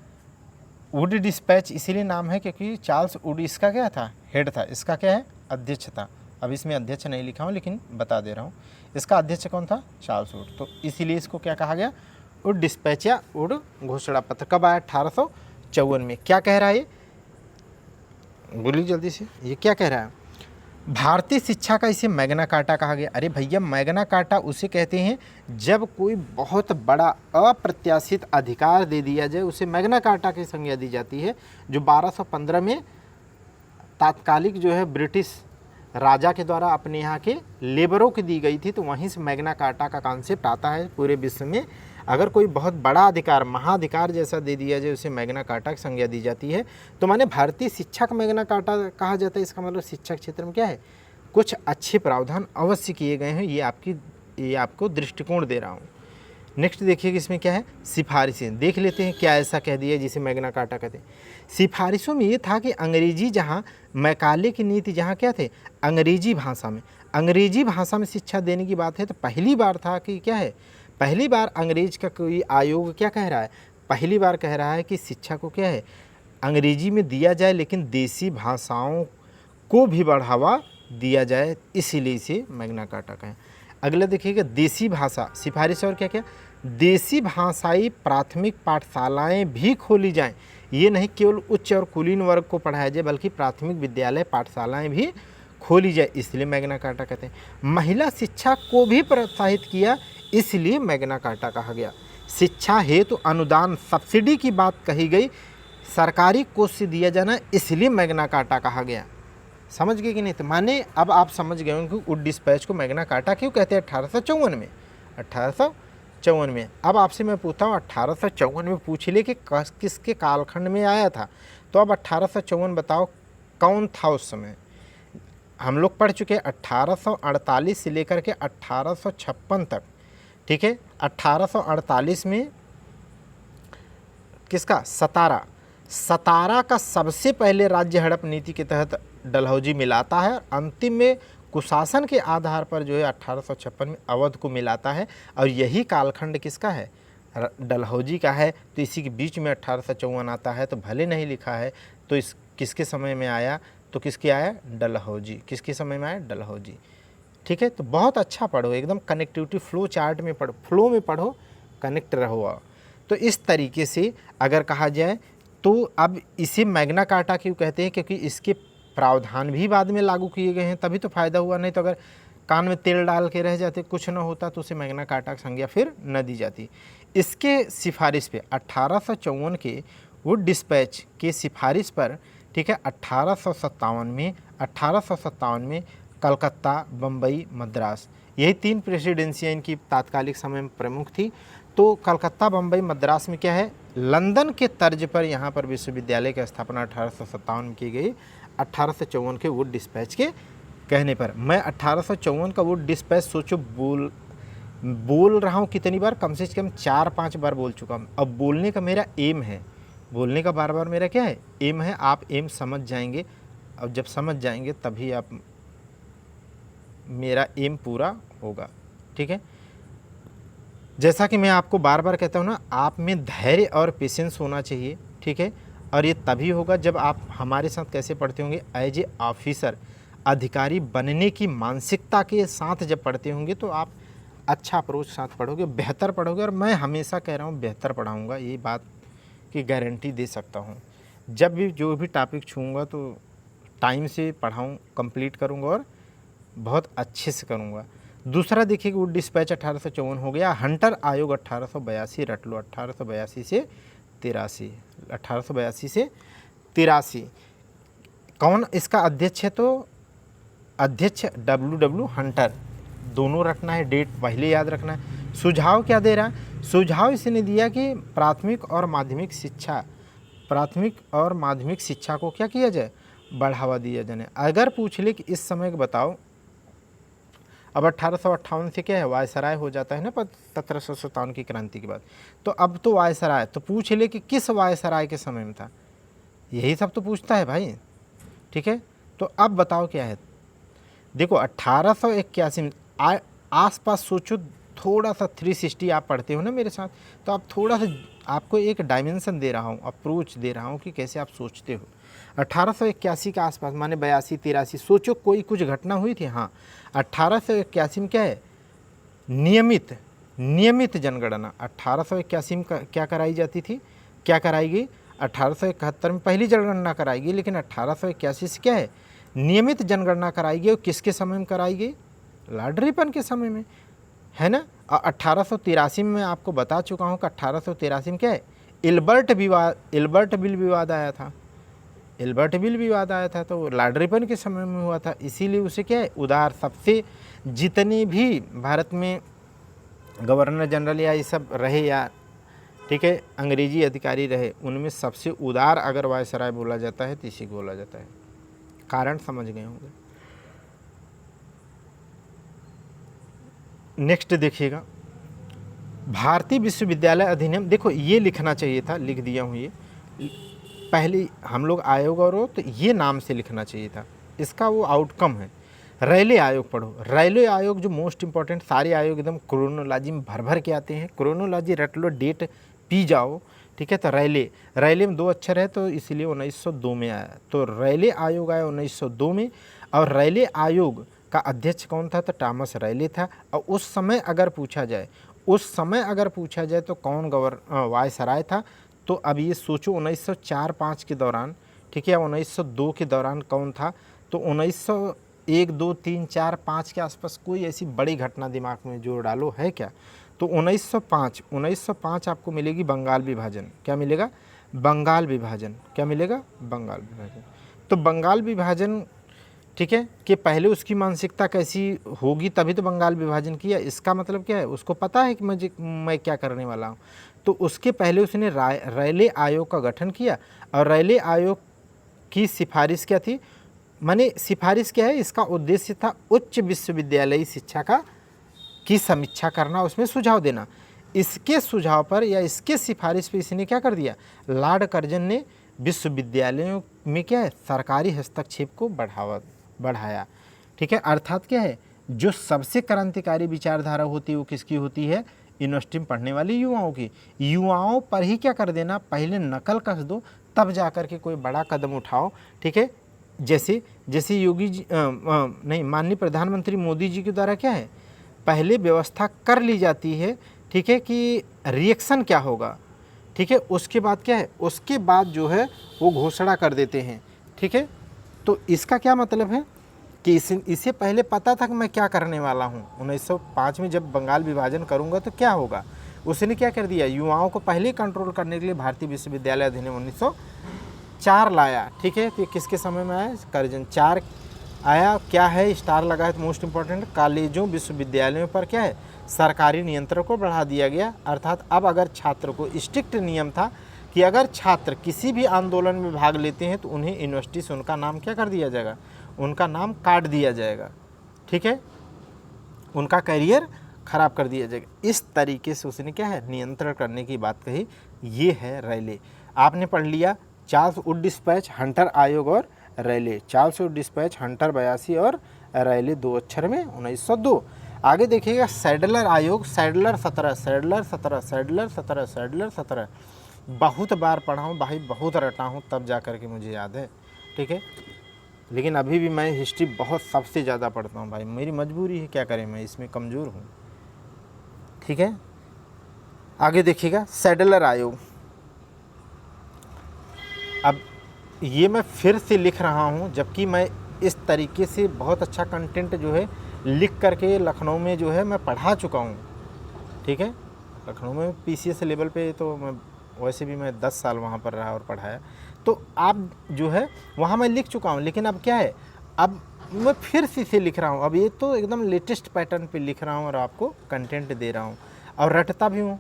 वुड डिस्पैच इसीलिए नाम है क्योंकि चार्ल्स वुड इसका क्या था, हेड था, इसका क्या है अध्यक्ष था। अब इसमें अध्यक्ष नहीं लिखा हूँ लेकिन बता दे रहा हूँ, इसका अध्यक्ष कौन था, चार्ल्स वुड। तो इसीलिए इसको क्या कहा गया, वुड डिस्पैच या वुड घोषणा पत्र। कब आया, 1854 में। क्या कह रहा है ये, बोलिए जल्दी से, ये क्या कह रहा है, भारतीय शिक्षा का इसे मैग्ना कार्टा कहा गया। अरे भैया मैग्ना कार्टा उसे कहते हैं जब कोई बहुत बड़ा अप्रत्याशित अधिकार दे दिया जाए, उसे मैग्ना कार्टा की संज्ञा दी जाती है, जो 1215 में तात्कालिक जो है ब्रिटिश राजा के द्वारा अपने यहाँ के लेबरों की दी गई थी। तो वहीं से मैग्ना कार्टा का कॉन्सेप्ट आता है पूरे विश्व में। अगर कोई बहुत बड़ा अधिकार, महाधिकार जैसा दे दिया जाए, उसे मैग्ना कार्टा की संज्ञा दी जाती है। तो माने भारतीय शिक्षा का मैग्ना कार्टा कहा जाता है। इसका मतलब शिक्षा क्षेत्र में क्या है, कुछ अच्छे प्रावधान अवश्य किए गए हैं। ये आपको दृष्टिकोण दे रहा हूँ। नेक्स्ट देखिए इसमें क्या है, सिफारिशें देख लेते हैं, क्या ऐसा कह दिया जिसे मैग्ना कार्टा कहते हैं। सिफारिशों में ये था कि अंग्रेजी, जहाँ मैकाले की नीति जहाँ क्या थे, अंग्रेजी भाषा में शिक्षा देने की बात है। तो पहली बार था कि क्या है, पहली बार अंग्रेज का कोई आयोग क्या कह रहा है, पहली बार कह रहा है कि शिक्षा को क्या है अंग्रेजी में दिया जाए, लेकिन देसी भाषाओं को भी बढ़ावा दिया जाए, इसीलिए इसे मैग्ना कार्टा कहें। अगला देखिएगा, देसी भाषा सिफारिश और क्या क्या, देसी भाषाई प्राथमिक पाठशालाएं भी खोली जाएं। ये नहीं केवल उच्च और कुलीन वर्ग को पढ़ाया जाए, बल्कि प्राथमिक विद्यालय पाठशालाएं भी खोली जाए, इसलिए मैग्ना कार्टा कहते हैं। महिला शिक्षा को भी प्रोत्साहित किया, इसलिए मैग्ना कार्टा कहा गया। शिक्षा हेतु अनुदान सब्सिडी की बात कही गई, सरकारी कोष से दिया जाना, इसलिए मैग्ना कार्टा कहा गया। समझ गए कि नहीं? तो माने अब आप समझ गए होंगे कि वुड डिस्पैच को मैग्ना कार्टा क्यों कहते हैं 1854 में, 1854 में। अब आपसे मैं पूछता हूँ 1854 में पूछ ले कि किसके कालखंड में आया था, तो अब 1854 बताओ कौन था उस समय। हम लोग पढ़ चुके 1848 से लेकर के 1856 तक, ठीक है। 1848 में किसका, सतारा, सतारा का सबसे पहले राज्य हड़प नीति के तहत डलहौजी मिलाता है, और अंतिम में कुशासन के आधार पर जो है 1856 में अवध को मिलाता है। और यही कालखंड किसका है, डलहौजी का है। तो इसी के बीच में 1854 आता है, तो भले नहीं लिखा है तो इस किसके समय में आया, तो किसके आया, डलहौजी। किसके समय में आया, डलहौजी, ठीक है। तो बहुत अच्छा पढ़ो, एकदम कनेक्टिविटी फ्लो चार्ट में पढ़ो, फ्लो में पढ़ो, कनेक्ट रहो। तो इस तरीके से अगर कहा जाए तो अब इसे मैग्ना कार्टा क्यों कहते हैं, क्योंकि इसके प्रावधान भी बाद में लागू किए गए हैं, तभी तो फ़ायदा हुआ। नहीं तो अगर कान में तेल डाल के रह जाते, कुछ न होता, तो उसे मैग्ना कार्टा की संज्ञा फिर न दी जाती। इसके सिफारिश पे 1854 के वुड डिस्पैच के सिफारिश पर, ठीक है, 1857 में कलकत्ता, बम्बई, मद्रास, यही 3 प्रेसिडेंसियाँ इनकी तात्कालिक समय में प्रमुख थी। तो कलकत्ता, बम्बई, मद्रास में क्या है, लंदन के तर्ज पर यहाँ पर विश्वविद्यालय की स्थापना 1857 में की गई, 1854 के वुड डिस्पैच के कहने पर। मैं 1854 का वुड डिस्पैच सोचो बोल रहा हूँ कितनी बार, कम से कम 4-5 बार बोल चुका हूँ। अब बोलने का मेरा एम है, बोलने का बार बार मेरा क्या है, एम है। आप एम समझ जाएंगे, और जब समझ जाएंगे तभी आप मेरा एम पूरा होगा, ठीक है। जैसा कि मैं आपको बार बार कहता हूँ ना, आप में धैर्य और पेशेंस होना चाहिए, ठीक है। और ये तभी होगा जब आप हमारे साथ कैसे पढ़ते होंगे, एज ए ऑफिसर, अधिकारी बनने की मानसिकता के साथ जब पढ़ते होंगे तो आप अच्छा अप्रोच साथ पढ़ोगे, बेहतर पढ़ोगे। और मैं हमेशा कह रहा हूँ बेहतर पढ़ाऊँगा, ये बात की गारंटी दे सकता हूँ। जब भी जो भी टॉपिक छूँगा तो टाइम से पढ़ाऊँ, कंप्लीट करूँगा और बहुत अच्छे से करूँगा। दूसरा देखिए वुड डिस्पैच 1854 हो गया। हंटर आयोग 1882 रट लो, 1882 से 83। कौन इसका अध्यक्ष है, तो अध्यक्ष WW हंटर, दोनों रखना है, डेट पहले याद रखना है। सुझाव क्या दे रहा है, सुझाव इसने दिया कि प्राथमिक और माध्यमिक शिक्षा को क्या किया जाए, बढ़ावा दिया जाए। अगर पूछ ले कि इस समय बताओ, अब 1858 से क्या है, वायसराय हो जाता है ना 1757 की क्रांति के बाद। तो अब तो वायसराय, तो पूछ ले कि किस वायसराय के समय में था, यही सब तो पूछता है भाई, ठीक है। तो अब बताओ क्या है, देखो 1881 में आसपास सोचो, थोड़ा सा 360 आप पढ़ते हो ना मेरे साथ, तो आप थोड़ा सा आपको एक डायमेंशन दे रहा हूँ, अप्रोच दे रहा हूँ कि कैसे आप सोचते हो। 1881 के आसपास, माने 82-83, सोचो कोई कुछ घटना हुई थी। हाँ, 1881 में क्या है, नियमित जनगणना 1881 में क्या कराई जाती थी, क्या कराई गई, 1871 में पहली जनगणना कराई गई, लेकिन 1881 से क्या है, नियमित जनगणना कराई गई। और किसके समय में कराई गई, लॉर्ड रिपन के समय में, है ना। और 1883 में मैं आपको बता चुका हूँ कि 1883 में क्या है, इल्बर्ट बिल विवाद आया था। तो लॉर्ड रिपन के समय में हुआ था, इसीलिए उसे क्या है, उदार, सबसे जितने भी भारत में गवर्नर जनरल या ये सब रहे, या ठीक है अंग्रेजी अधिकारी रहे, उनमें सबसे उदार अगर वायसराय बोला जाता है तो इसी को बोला जाता है। कारण समझ गए होंगे। नेक्स्ट देखिएगा, भारतीय विश्वविद्यालय अधिनियम। देखो ये लिखना चाहिए था, लिख दिया हूँ ये, पहले हम लोग आयोग और हो तो ये नाम से लिखना चाहिए था, इसका वो आउटकम है। रेलवे आयोग पढ़ो, रेलवे आयोग जो मोस्ट इंपॉर्टेंट, सारे आयोग एकदम क्रोनोलॉजी में भर के आते हैं, क्रोनोलॉजी रट लो, डेट पी जाओ, ठीक है। तो रेलवे में 2 अक्षर है, तो इसलिए 1902 में आया। तो रेलवे आयोग आया 1902 में, और रेलवे आयोग का अध्यक्ष कौन था, तो थॉमस रेले था। और उस समय अगर पूछा जाए तो कौन वायसराय था, तो अब ये सोचो 1904-05 के दौरान, ठीक है, 1902 के दौरान कौन था, तो 1901, 2, 3, 4, 5 के आसपास कोई ऐसी बड़ी घटना दिमाग में जोड़ डालो है क्या, तो 1905 आपको मिलेगी बंगाल विभाजन। क्या मिलेगा, बंगाल विभाजन। क्या मिलेगा, बंगाल विभाजन। तो बंगाल विभाजन ठीक है, कि पहले उसकी मानसिकता कैसी होगी तभी तो बंगाल विभाजन किया। इसका मतलब क्या है, उसको पता है कि मैं क्या करने वाला हूँ। तो उसके पहले उसने रैले आयोग का गठन किया, और रैले आयोग की सिफारिश क्या थी, माने सिफारिश क्या है, इसका उद्देश्य था उच्च विश्वविद्यालयी शिक्षा की समीक्षा करना, उसमें सुझाव देना। इसके सुझाव पर या इसके सिफारिश पर इसने क्या कर दिया, लॉर्ड कर्जन ने विश्वविद्यालयों में क्या है, सरकारी हस्तक्षेप को बढ़ाया। ठीक है, अर्थात क्या है, जो सबसे क्रांतिकारी विचारधारा होती है वो किसकी होती है, यूनिवर्सिटी में पढ़ने वाले युवाओं की। युवाओं पर ही क्या कर देना, पहले नकल कस दो, तब जाकर के कोई बड़ा कदम उठाओ। ठीक है, जैसे योगी जी नहीं, माननीय प्रधानमंत्री मोदी जी के द्वारा क्या है, पहले व्यवस्था कर ली जाती है, ठीक है, कि रिएक्शन क्या होगा। ठीक है, उसके बाद क्या है, उसके बाद जो है वो घोषणा कर देते हैं। ठीक है, तो इसका क्या मतलब है कि इसे पहले पता था कि मैं क्या करने वाला हूँ। 1905 में जब बंगाल विभाजन करूँगा तो क्या होगा, उसने क्या कर दिया, युवाओं को पहले कंट्रोल करने के लिए भारतीय विश्वविद्यालय अधिनियम 1904 लाया। ठीक है, तो किसके समय में आया, कर्जन 4 आया। क्या है, स्टार लगा है तो मोस्ट इंपॉर्टेंट, कॉलेजों विश्वविद्यालयों पर क्या है, सरकारी नियंत्रण को बढ़ा दिया गया। अर्थात अब अगर छात्र को, स्ट्रिक्ट नियम था कि अगर छात्र किसी भी आंदोलन में भाग लेते हैं तो उन्हें यूनिवर्सिटी से उनका नाम क्या कर दिया जाएगा, उनका नाम काट दिया जाएगा। ठीक है, उनका करियर खराब कर दिया जाएगा। इस तरीके से उसने क्या है, नियंत्रण करने की बात कही। ये है रैले। आपने पढ़ लिया चार्ल्स वुड डिस्पैच, हंटर आयोग और Raleigh. Charles Wood dispatch, Hunter 82 और रैले 2 अक्षर में 1902। आगे देखिएगा सैडलर आयोग, सैडलर 17, सैडलर 17, सैडलर 17, सैडलर 17। बहुत बार पढ़ा हूँ भाई, बहुत रटा हूँ, तब जा कर के मुझे याद है। ठीक है, लेकिन अभी भी मैं हिस्ट्री बहुत सबसे ज़्यादा पढ़ता हूँ भाई, मेरी मजबूरी है, क्या करें, मैं इसमें कमज़ोर हूँ। ठीक है, आगे देखिएगा सैडलर आयोग। अब ये मैं फिर से लिख रहा हूँ, जबकि मैं इस तरीके से बहुत अच्छा कंटेंट जो है लिख करके लखनऊ में जो है मैं पढ़ा चुका हूँ। ठीक है, लखनऊ में PCS लेवल पे, तो मैं वैसे भी मैं 10 साल वहाँ पर रहा और पढ़ाया, तो आप जो है वहाँ मैं लिख चुका हूँ। लेकिन अब क्या है, अब मैं फिर से इसे लिख रहा हूँ। अब ये तो एकदम लेटेस्ट पैटर्न पे लिख रहा हूँ और आपको कंटेंट दे रहा हूँ, और रटता भी हूँ।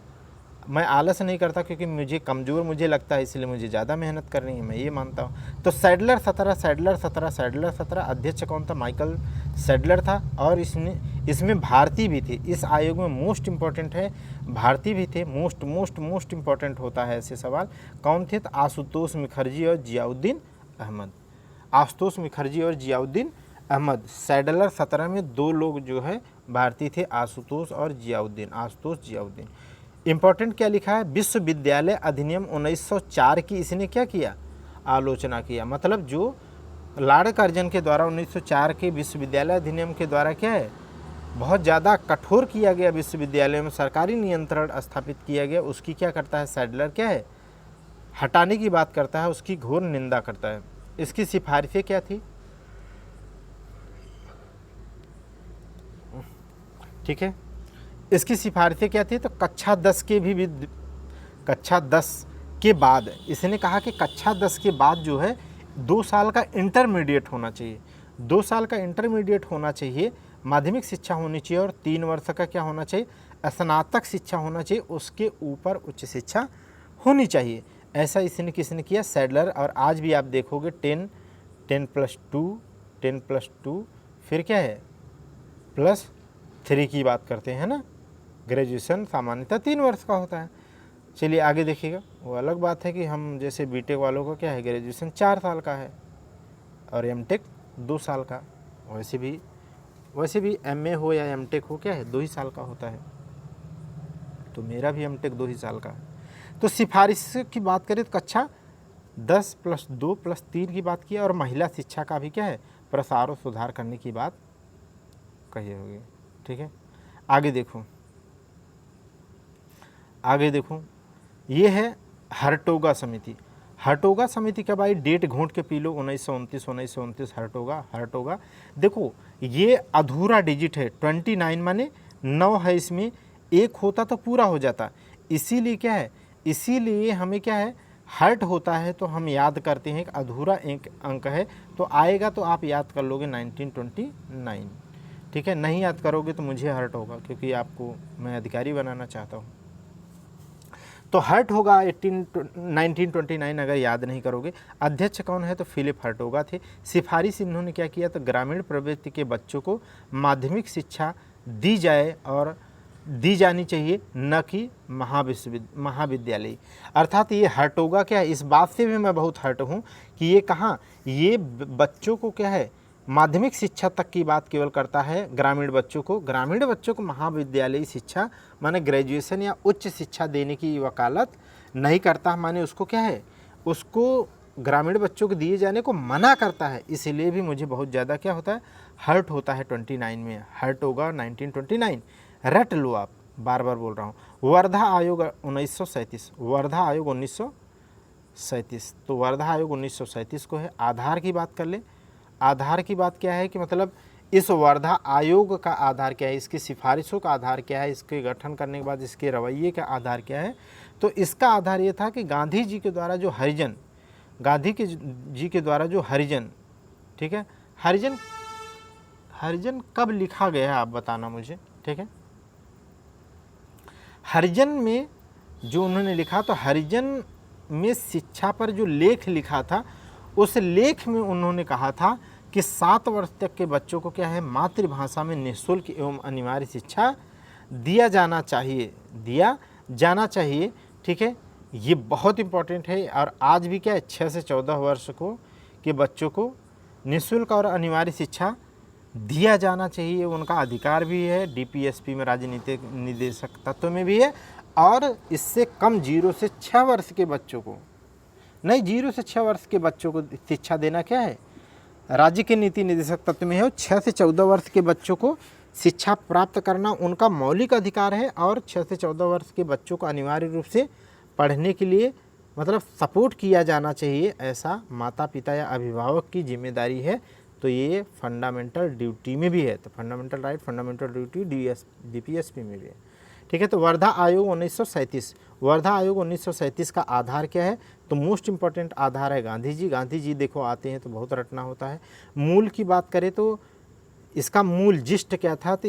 मैं आलस नहीं करता, क्योंकि मुझे कमज़ोर मुझे लगता है, इसलिए मुझे ज़्यादा मेहनत करनी है, मैं ये मानता हूँ। तो सैडलर 17, सैडलर 17, सैडलर 17, अध्यक्ष कौन था, माइकल सैडलर था। और इसमें भारतीय भी थे। इस आयोग में मोस्ट इम्पॉर्टेंट है, भारतीय भी थे। मोस्ट इम्पॉर्टेंट होता है ऐसे सवाल। कौन थे, तो आशुतोष मुखर्जी और जियाउद्दीन अहमद। आशुतोष मुखर्जी और जियाउद्दीन अहमद। सैडलर 17 में 2 लोग जो है भारतीय थे, आशुतोष और जियाउद्दीन, आशुतोष जियाउद्दीन। इम्पॉर्टेंट क्या लिखा है, विश्वविद्यालय अधिनियम 1904 की इसने क्या किया, आलोचना किया। मतलब जो लॉर्ड कर्जन के द्वारा 1904 के विश्वविद्यालय अधिनियम के द्वारा क्या है, बहुत ज़्यादा कठोर किया गया, विश्वविद्यालय में सरकारी नियंत्रण स्थापित किया गया, उसकी क्या करता है सैडलर, क्या है, हटाने की बात करता है, उसकी घोर निंदा करता है। इसकी सिफारिशें क्या थी, ठीक है, इसकी सिफारिशें क्या थी, तो कक्षा 10 के बाद इसने कहा कि कक्षा 10 के बाद जो है 2 साल का इंटरमीडिएट होना चाहिए, 2 साल का इंटरमीडिएट होना चाहिए, माध्यमिक शिक्षा होनी चाहिए, और 3 वर्ष का क्या होना चाहिए, स्नातक शिक्षा होना चाहिए, उसके ऊपर उच्च शिक्षा होनी चाहिए। ऐसा इसने किसने किया, सैडलर। और आज भी आप देखोगे 10+2 फिर क्या है +3 की बात करते हैं ना। ग्रेजुएशन सामान्यतः 3 वर्ष का होता है। चलिए आगे देखिएगा, वो अलग बात है कि हम जैसे बीटेक वालों का क्या है, ग्रेजुएशन 4 साल का है और एमटेक 2 साल का। वैसे भी एमए हो या एमटेक हो, क्या है, 2 ही साल का होता है। तो मेरा भी एमटेक 2 ही साल का है। तो सिफारिश की बात करें तो कक्षा 10+2+3 की बात की, और महिला शिक्षा का भी क्या है, प्रसार और सुधार करने की बात कही होगी। ठीक है, आगे देखो ये है हर्टोगा समिति। हर्टोगा समिति कब आई, डेट घोंट के पी लो, 1929 हर्टोगा। देखो ये अधूरा डिजिट है, 29 माने 9 है, इसमें 1 होता तो पूरा हो जाता। इसीलिए क्या है, इसीलिए हमें क्या है, हर्ट होता है तो हम याद करते हैं कि अधूरा एक अंक है, तो आएगा तो आप याद कर लोगे 1929, ठीक है। नहीं याद करोगे तो मुझे हर्ट होगा, क्योंकि आपको मैं अधिकारी बनाना चाहता हूँ। तो हर्ट होगा 1929 अगर याद नहीं करोगे। अध्यक्ष कौन है? तो फिलिप हर्टोगा थे। सिफारिश इन्होंने क्या किया? तो ग्रामीण प्रवृत्ति के बच्चों को माध्यमिक शिक्षा दी जाए और दी जानी चाहिए, न कि महाविद्यालय। अर्थात ये हर्टोगा क्या है, इस बात से भी मैं बहुत हर्ट हूँ कि ये कहाँ, ये बच्चों को क्या है, माध्यमिक शिक्षा तक की बात केवल करता है। ग्रामीण बच्चों को महाविद्यालयी शिक्षा माने ग्रेजुएशन या उच्च शिक्षा देने की वकालत नहीं करता, माने उसको क्या है, उसको ग्रामीण बच्चों को दिए जाने को मना करता है। इसलिए भी मुझे बहुत ज़्यादा क्या होता है, हर्ट होता है 29 में। हर्ट होगा 1929, रट लो आप, बार बार बोल रहा हूँ। वर्धा आयोग 1937, वर्धा आयोग 1937, तो वर्धा आयोग 1937 को है। आधार की बात कर ले। आधार की बात क्या है कि मतलब इस वर्धा आयोग का आधार क्या है, इसकी सिफारिशों का आधार क्या है, इसके गठन करने के बाद इसके रवैये का आधार क्या है। तो इसका आधार ये था कि गांधी जी के द्वारा जो हरिजन, ठीक है, हरिजन कब लिखा गया है आप बताना मुझे, ठीक है। हरिजन में जो उन्होंने लिखा, तो हरिजन में शिक्षा पर जो लेख लिखा था, उस लेख में उन्होंने कहा था कि 7 वर्ष तक के बच्चों को क्या है, मातृभाषा में निःशुल्क एवं अनिवार्य शिक्षा दिया जाना चाहिए, ठीक है। ये बहुत इम्पोर्टेंट है। और आज भी क्या है, 6 से 14 वर्ष के बच्चों को निःशुल्क और अनिवार्य शिक्षा दिया जाना चाहिए, उनका अधिकार भी है। डीपीएसपी में राजनीतिक निदेशक तत्व में भी है। और इससे कम 0 से 6 वर्ष के बच्चों को नहीं, 0 से 6 वर्ष के बच्चों को शिक्षा देना क्या है, राज्य के नीति निदेशक तत्व में है। 6 से 14 वर्ष के बच्चों को शिक्षा प्राप्त करना उनका मौलिक अधिकार है। और 6 से 14 वर्ष के बच्चों को अनिवार्य रूप से पढ़ने के लिए मतलब सपोर्ट किया जाना चाहिए, ऐसा माता पिता या अभिभावक की जिम्मेदारी है। तो ये फंडामेंटल ड्यूटी में भी है, तो fundamental right, fundamental duty DPSP में भी है, ठीक है। तो वर्धा आयोग 1937, वर्धा आयोग 1937 का आधार क्या है, तो मोस्ट इम्पॉर्टेंट आधार है गांधी जी देखो आते हैं तो बहुत रटना होता है। मूल की बात करें तो इसका मूल जिस्ट क्या था, तो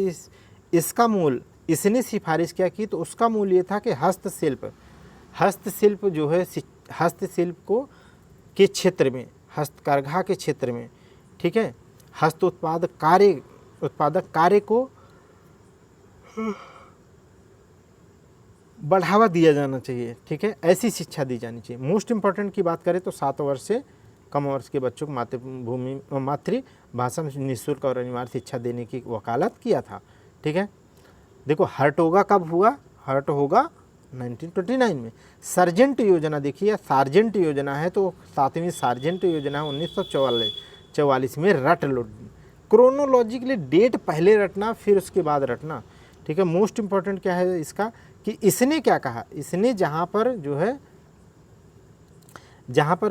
इसका मूल इसने सिफारिश क्या की, तो उसका मूल ये था कि हस्तशिल्प जो है, हस्तशिल्प को के क्षेत्र में, हस्तकरघा के क्षेत्र में, ठीक है, उत्पादक कार्य को बढ़ावा दिया जाना चाहिए, ठीक है, ऐसी शिक्षा दी जानी चाहिए। मोस्ट इम्पॉर्टेंट की बात करें तो 7 वर्ष से कम वर्ष के बच्चों को मातृभाषा में निःशुल्क और अनिवार्य शिक्षा देने की वकालत किया था, ठीक है। देखो हर्टोगा कब हुआ, हर्ट होगा 1929 में। सार्जेंट योजना देखिए, सार्जेंट योजना है तो 7वीं सार्जेंट योजना 1944 में रट लो। क्रोनोलॉजिकली डेट पहले रटना फिर उसके बाद रटना, ठीक है। मोस्ट इम्पॉर्टेंट क्या है इसका कि इसने क्या कहा, इसने जहाँ पर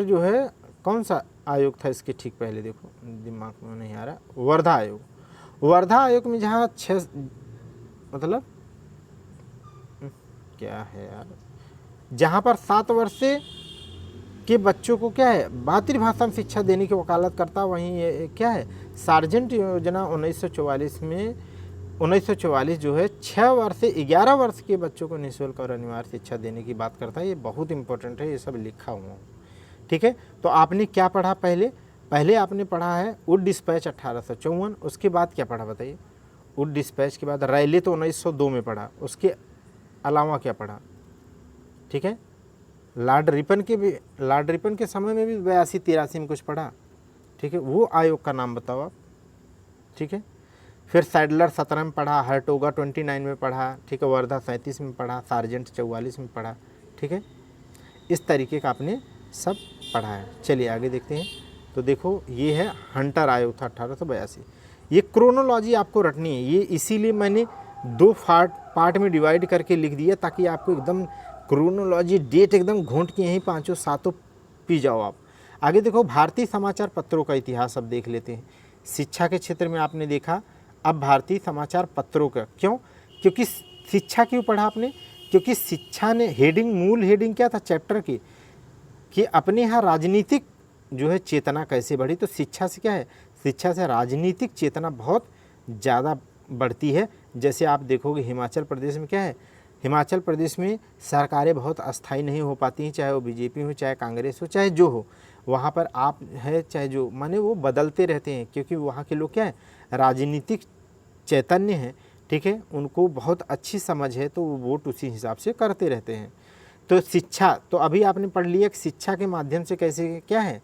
जो है कौन सा आयोग था इसके ठीक पहले, देखो दिमाग में नहीं आ रहा, वर्धा आयोग में जहाँ 6 मतलब क्या है यार, जहाँ पर 7 वर्ष से के बच्चों को क्या है मातृभाषा में शिक्षा देने की वकालत करता, वहीं ये क्या है सार्जेंट योजना 1944 जो है 6 वर्ष से 11 वर्ष के बच्चों को निःशुल्क और अनिवार्य शिक्षा देने की बात करता है। ये बहुत इंपॉर्टेंट है, ये सब लिखा हुआ, ठीक है। तो आपने क्या पढ़ा, पहले आपने पढ़ा है वुड डिस्पैच 1854, उसके बाद क्या पढ़ा बताइए, वुड डिस्पैच के बाद रैली तो 1902 में पढ़ा, उसके अलावा क्या पढ़ा, ठीक है। लॉर्ड रिपन के समय में भी 82-83 में कुछ पढ़ा, ठीक है। वो आयोग का नाम बताओ आप, ठीक है। फिर सैडलर 17 में पढ़ा, हर्टोगा 29 में पढ़ा, ठीक है, वर्धा 37 में पढ़ा, सार्जेंट 44 में पढ़ा, ठीक है। इस तरीके का आपने सब पढ़ा है। चलिए आगे देखते हैं। तो देखो ये है हंटर आयोग था 1882। ये क्रोनोलॉजी आपको रटनी है, ये इसीलिए मैंने 2 पार्ट में डिवाइड करके लिख दिया ताकि आपको एकदम क्रोनोलॉजी डेट एकदम घोंट के यहीं 5-7 पी जाओ आप। आगे देखो भारतीय समाचार पत्रों का इतिहास अब देख लेते हैं। शिक्षा के क्षेत्र में आपने देखा, अब भारतीय समाचार पत्रों का क्यों, क्योंकि शिक्षा क्यों पढ़ा आपने, क्योंकि शिक्षा ने मूल हेडिंग क्या था चैप्टर की, कि अपने यहाँ राजनीतिक जो है चेतना कैसे बढ़ी। तो शिक्षा से क्या है, शिक्षा से राजनीतिक चेतना बहुत ज़्यादा बढ़ती है। जैसे आप देखोगे हिमाचल प्रदेश में क्या है, हिमाचल प्रदेश में सरकारें बहुत अस्थायी नहीं हो पाती हैं, चाहे वो बीजेपी हो, चाहे कांग्रेस हो, चाहे जो हो, वहाँ पर आप है चाहे जो, माने वो बदलते रहते हैं, क्योंकि वहाँ के लोग क्या है, राजनीतिक चैतन्य है, ठीक है, उनको बहुत अच्छी समझ है, तो वो वोट उसी हिसाब से करते रहते हैं। तो शिक्षा, तो अभी आपने पढ़ लिया कि शिक्षा के माध्यम से कैसे क्या है,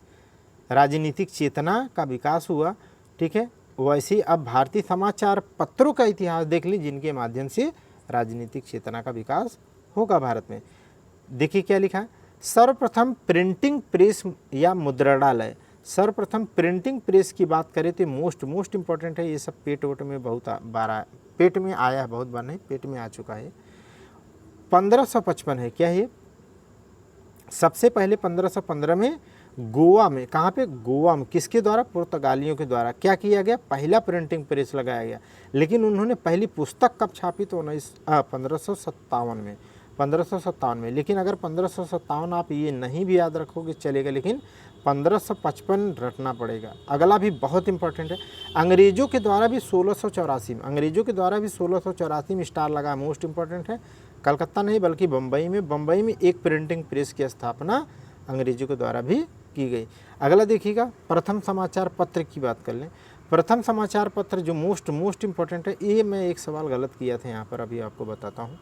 राजनीतिक चेतना का विकास हुआ, ठीक है। वैसे ही अब भारतीय समाचार पत्रों का इतिहास देख लीजिए, जिनके माध्यम से राजनीतिक चेतना का विकास होगा भारत में। देखिए क्या लिखा है, सर्वप्रथम प्रिंटिंग प्रेस या मुद्रणालय। सर्वप्रथम प्रिंटिंग प्रेस की बात करें तो मोस्ट इम्पॉर्टेंट है। ये सब पेट वोट में बहुत बार पेट में आया है, बहुत बार नहीं, पेट में आ चुका है। 1555 है क्या ये, सबसे पहले 1515 में गोवा में, कहाँ पे, गोवा में, किसके द्वारा, पुर्तगालियों के द्वारा क्या किया गया, पहला प्रिंटिंग प्रेस लगाया गया। लेकिन उन्होंने पहली पुस्तक कब छापी, तो 1557 में, 1557 में। लेकिन अगर 1557 आप ये नहीं भी याद रखोगे चलेगा, लेकिन 1555 रटना पड़ेगा। अगला भी बहुत इंपॉर्टेंट है, अंग्रेजों के द्वारा भी 1684 में, अंग्रेजों के द्वारा भी 1684 में स्टार लगा, मोस्ट इंपॉर्टेंट है। कलकत्ता नहीं बल्कि बम्बई में एक प्रिंटिंग प्रेस की स्थापना अंग्रेजों के द्वारा भी की गई। अगला देखिएगा, प्रथम समाचार पत्र की बात कर लें। प्रथम समाचार पत्र जो मोस्ट इंपॉर्टेंट है, ये मैं एक सवाल गलत किया था यहाँ पर, अभी आपको बताता हूँ।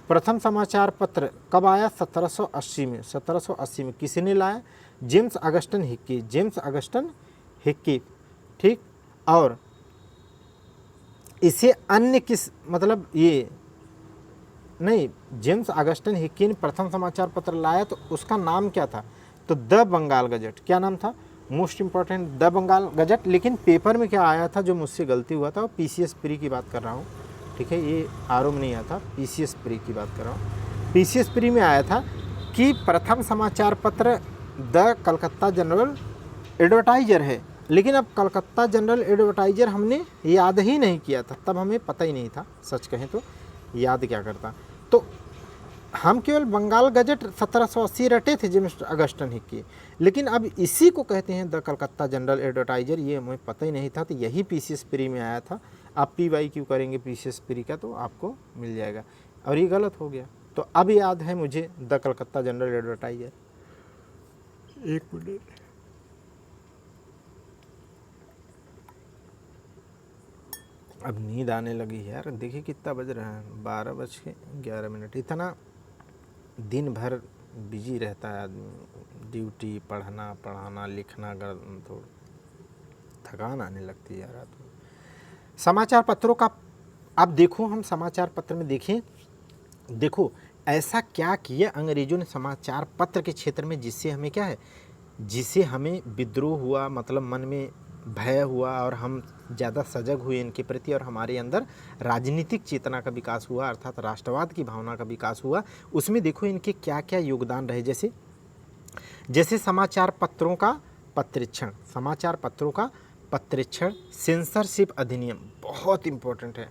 प्रथम समाचार पत्र कब आया, 1780 में, 1780 में। किसने लाया, James Augustan Hickey, James Augustan Hickey, ठीक। और इसे अन्य किस, मतलब ये नहीं, जेम्स अगस्टन हिक्की ने प्रथम समाचार पत्र लाया, तो उसका नाम क्या था, तो द बंगाल गजट। क्या नाम था, most important, the Bengal gazette. लेकिन पेपर में क्या आया था, जो मुझसे गलती हुआ था, पीसीएस प्री की बात कर रहा हूँ, ठीक है, ये आरओ में नहीं आया था, पीसीएस प्री की बात कर रहा हूँ। पीसीएस प्री में आया था कि प्रथम समाचार पत्र द कलकत्ता जनरल एडवर्टाइजर है। लेकिन अब कलकत्ता जनरल एडवर्टाइजर हमने याद ही नहीं किया था, तब हमें पता ही नहीं था, सच कहें तो याद क्या करता। तो हम केवल बंगाल गजट 1780 रटे थे जेम्स अगस्टन हिक्की, लेकिन अब इसी को कहते हैं द कलकत्ता जनरल एडवर्टाइजर, ये हमें पता ही नहीं था। तो यही पीसीएस प्री में आया था। आप PYQ करेंगे पीसीएस प्री का तो आपको मिल जाएगा, और ये गलत हो गया। तो अब याद है मुझे द कलकत्ता जनरल एडवर्टाइजर। एक मिनट, अब नींद आने लगी है यार। देखिए कितना बज रहा है, 12:11। इतना दिन भर बिजी रहता है आदमी, ड्यूटी, पढ़ाना लिखना, तो थकान आने लगती है यार आदमी। समाचार पत्रों का अब देखो, हम समाचार पत्र में देखें, देखो ऐसा क्या किया अंग्रेजों ने समाचार पत्र के क्षेत्र में, जिससे हमें क्या है, जिससे हमें विद्रोह हुआ, मतलब मन में भय हुआ, और हम ज़्यादा सजग हुए इनके प्रति, और हमारे अंदर राजनीतिक चेतना का विकास हुआ, अर्थात राष्ट्रवाद की भावना का विकास हुआ। उसमें देखो इनके क्या क्या योगदान रहे। जैसे समाचार पत्रों का पत्रीक्षण, समाचार पत्रों का पत्रीक्षण, सेंसरशिप अधिनियम बहुत इम्पोर्टेंट है,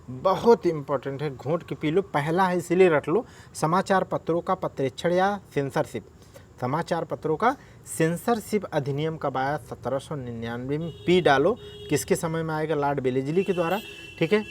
बहुत इम्पोर्टेंट है, घोंट के पी लो, पहला है इसलिए रट लो। समाचार पत्रों का पत्रीक्षण या सेंसरशिप, समाचार पत्रों का सेंसरशिप अधिनियम कब आया, 1799 में। पी डालो, किसके समय में आएगा, लॉर्ड वेलेस्ली के द्वारा, ठीक है,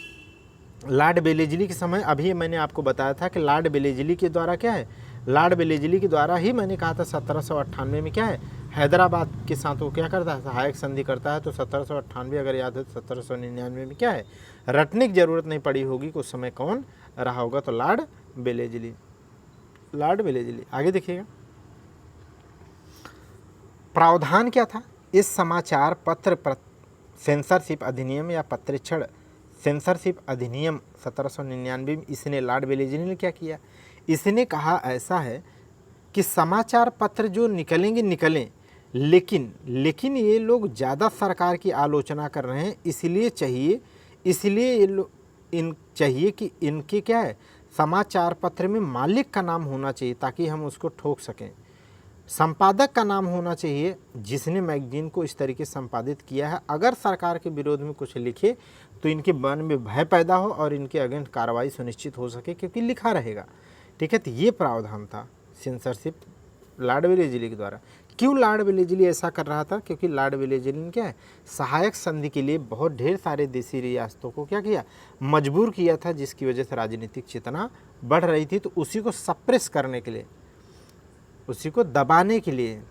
लॉर्ड वेलेस्ली के समय। अभी मैंने आपको बताया था कि लॉर्ड वेलेस्ली के द्वारा क्या है, लॉर्ड वेलेस्ली के द्वारा ही मैंने कहा था 1798 में क्या है, हैदराबाद के साथ वो क्या करता है, सहायक संधि करता है। तो 1798 अगर याद है, तो 1799 में क्या है, रटने की जरूरत नहीं पड़ी होगी कि उस समय कौन रहा होगा, तो लॉर्ड वेलेस्ली, लॉर्ड वेलेस्ली। आगे देखिएगा, प्रावधान क्या था इस समाचार पत्र सेंसरशिप अधिनियम या पत्रीक्षण सेंसरशिप अधिनियम 1799 में। इसने लॉर्ड वेलेस्ली ने क्या किया, इसने कहा ऐसा है कि समाचार पत्र जो निकलेंगे निकलें, लेकिन ये लोग ज़्यादा सरकार की आलोचना कर रहे हैं, इसलिए चाहिए कि इनके क्या है, समाचार पत्र में मालिक का नाम होना चाहिए, ताकि हम उसको ठोक सकें। संपादक का नाम होना चाहिए, जिसने मैगजीन को इस तरीके से संपादित किया है। अगर सरकार के विरोध में कुछ लिखे तो इनके मन में भय पैदा हो और इनके अगेंस्ट कार्रवाई सुनिश्चित हो सके, क्योंकि लिखा रहेगा, ठीक है। तो ये प्रावधान था सेंसरशिप लॉर्ड वेलेज़ली के द्वारा। क्यों लॉर्ड वेलेज़ली ऐसा कर रहा था? क्योंकि लॉर्ड वेलेज़ली ने क्या है, सहायक संधि के लिए बहुत ढेर सारे देशी रियासतों को क्या किया, मजबूर किया था, जिसकी वजह से राजनीतिक चेतना बढ़ रही थी। तो उसी को सप्रेस करने के लिए, उसी को दबाने के लिए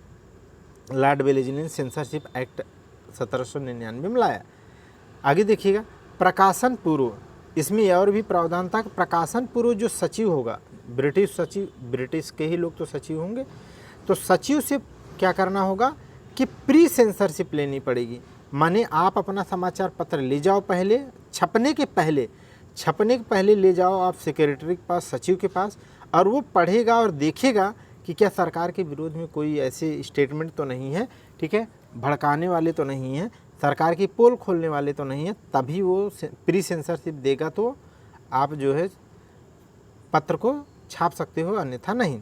लॉर्ड वेलेज़ली ने सेंसरशिप एक्ट 1799 में लाया। आगे देखिएगा, प्रकाशन पूर्व, इसमें और भी प्रावधान था कि प्रकाशन पूर्व जो सचिव होगा, ब्रिटिश सचिव, ब्रिटिश के ही लोग तो सचिव होंगे, तो सचिव से क्या करना होगा कि प्री सेंसरशिप लेनी पड़ेगी। माने आप अपना समाचार पत्र ले जाओ, पहले छपने के पहले ले जाओ आप सेक्रेटरी के पास, सचिव के पास, और वो पढ़ेगा और देखेगा कि क्या सरकार के विरोध में कोई ऐसे स्टेटमेंट तो नहीं है, ठीक है, भड़काने वाले तो नहीं हैं, सरकार की पोल खोलने वाले तो नहीं है, तभी वो प्री सेंसरशिप देगा तो आप जो है पत्र को छाप सकते हो, अन्यथा नहीं।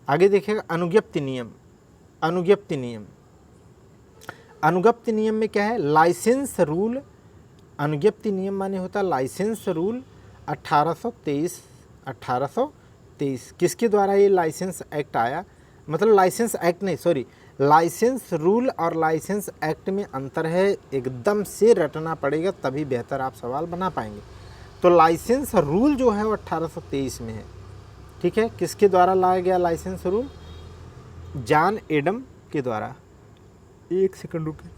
आगे देखिएगा, अनुज्ञप्ति नियम। अनुज्ञप्ति नियम में क्या है, लाइसेंस रूल। अनुज्ञप्ति नियम माने होता लाइसेंस रूल 1823। किसके द्वारा ये लाइसेंस एक्ट आया? मतलब लाइसेंस एक्ट नहीं, सॉरी, लाइसेंस रूल और लाइसेंस एक्ट में अंतर है, एकदम से रटना पड़ेगा, तभी बेहतर आप सवाल बना पाएंगे। तो लाइसेंस रूल जो है वो 1823 में है, ठीक है। किसके द्वारा लाया गया लाइसेंस रूल? जॉन एडम के द्वारा। एक सेकंड रुके,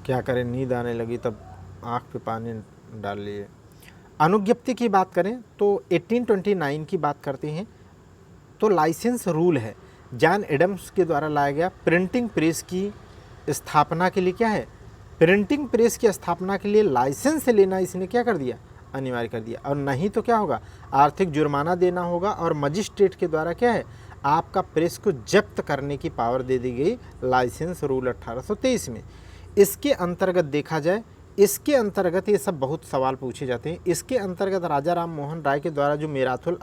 क्या करें, नींद आने लगी, तब आँख पे पानी डाल लिए। अनुज्ञप्ति की बात करें तो 1829 की बात करते हैं, तो लाइसेंस रूल है, जॉन एडम्स के द्वारा लाया गया। प्रिंटिंग प्रेस की स्थापना के लिए क्या है, प्रिंटिंग प्रेस की स्थापना के लिए लाइसेंस लेना इसने क्या कर दिया, अनिवार्य कर दिया, और नहीं तो क्या होगा, आर्थिक जुर्माना देना होगा, और मजिस्ट्रेट के द्वारा क्या है, आपका प्रेस को जब्त करने की पावर दे दी गई लाइसेंस रूल 1823 में। इसके अंतर्गत देखा जाए, इसके अंतर्गत ये सब बहुत सवाल पूछे जाते हैं। इसके अंतर्गत राजा राम मोहन राय के द्वारा जो मेरातुल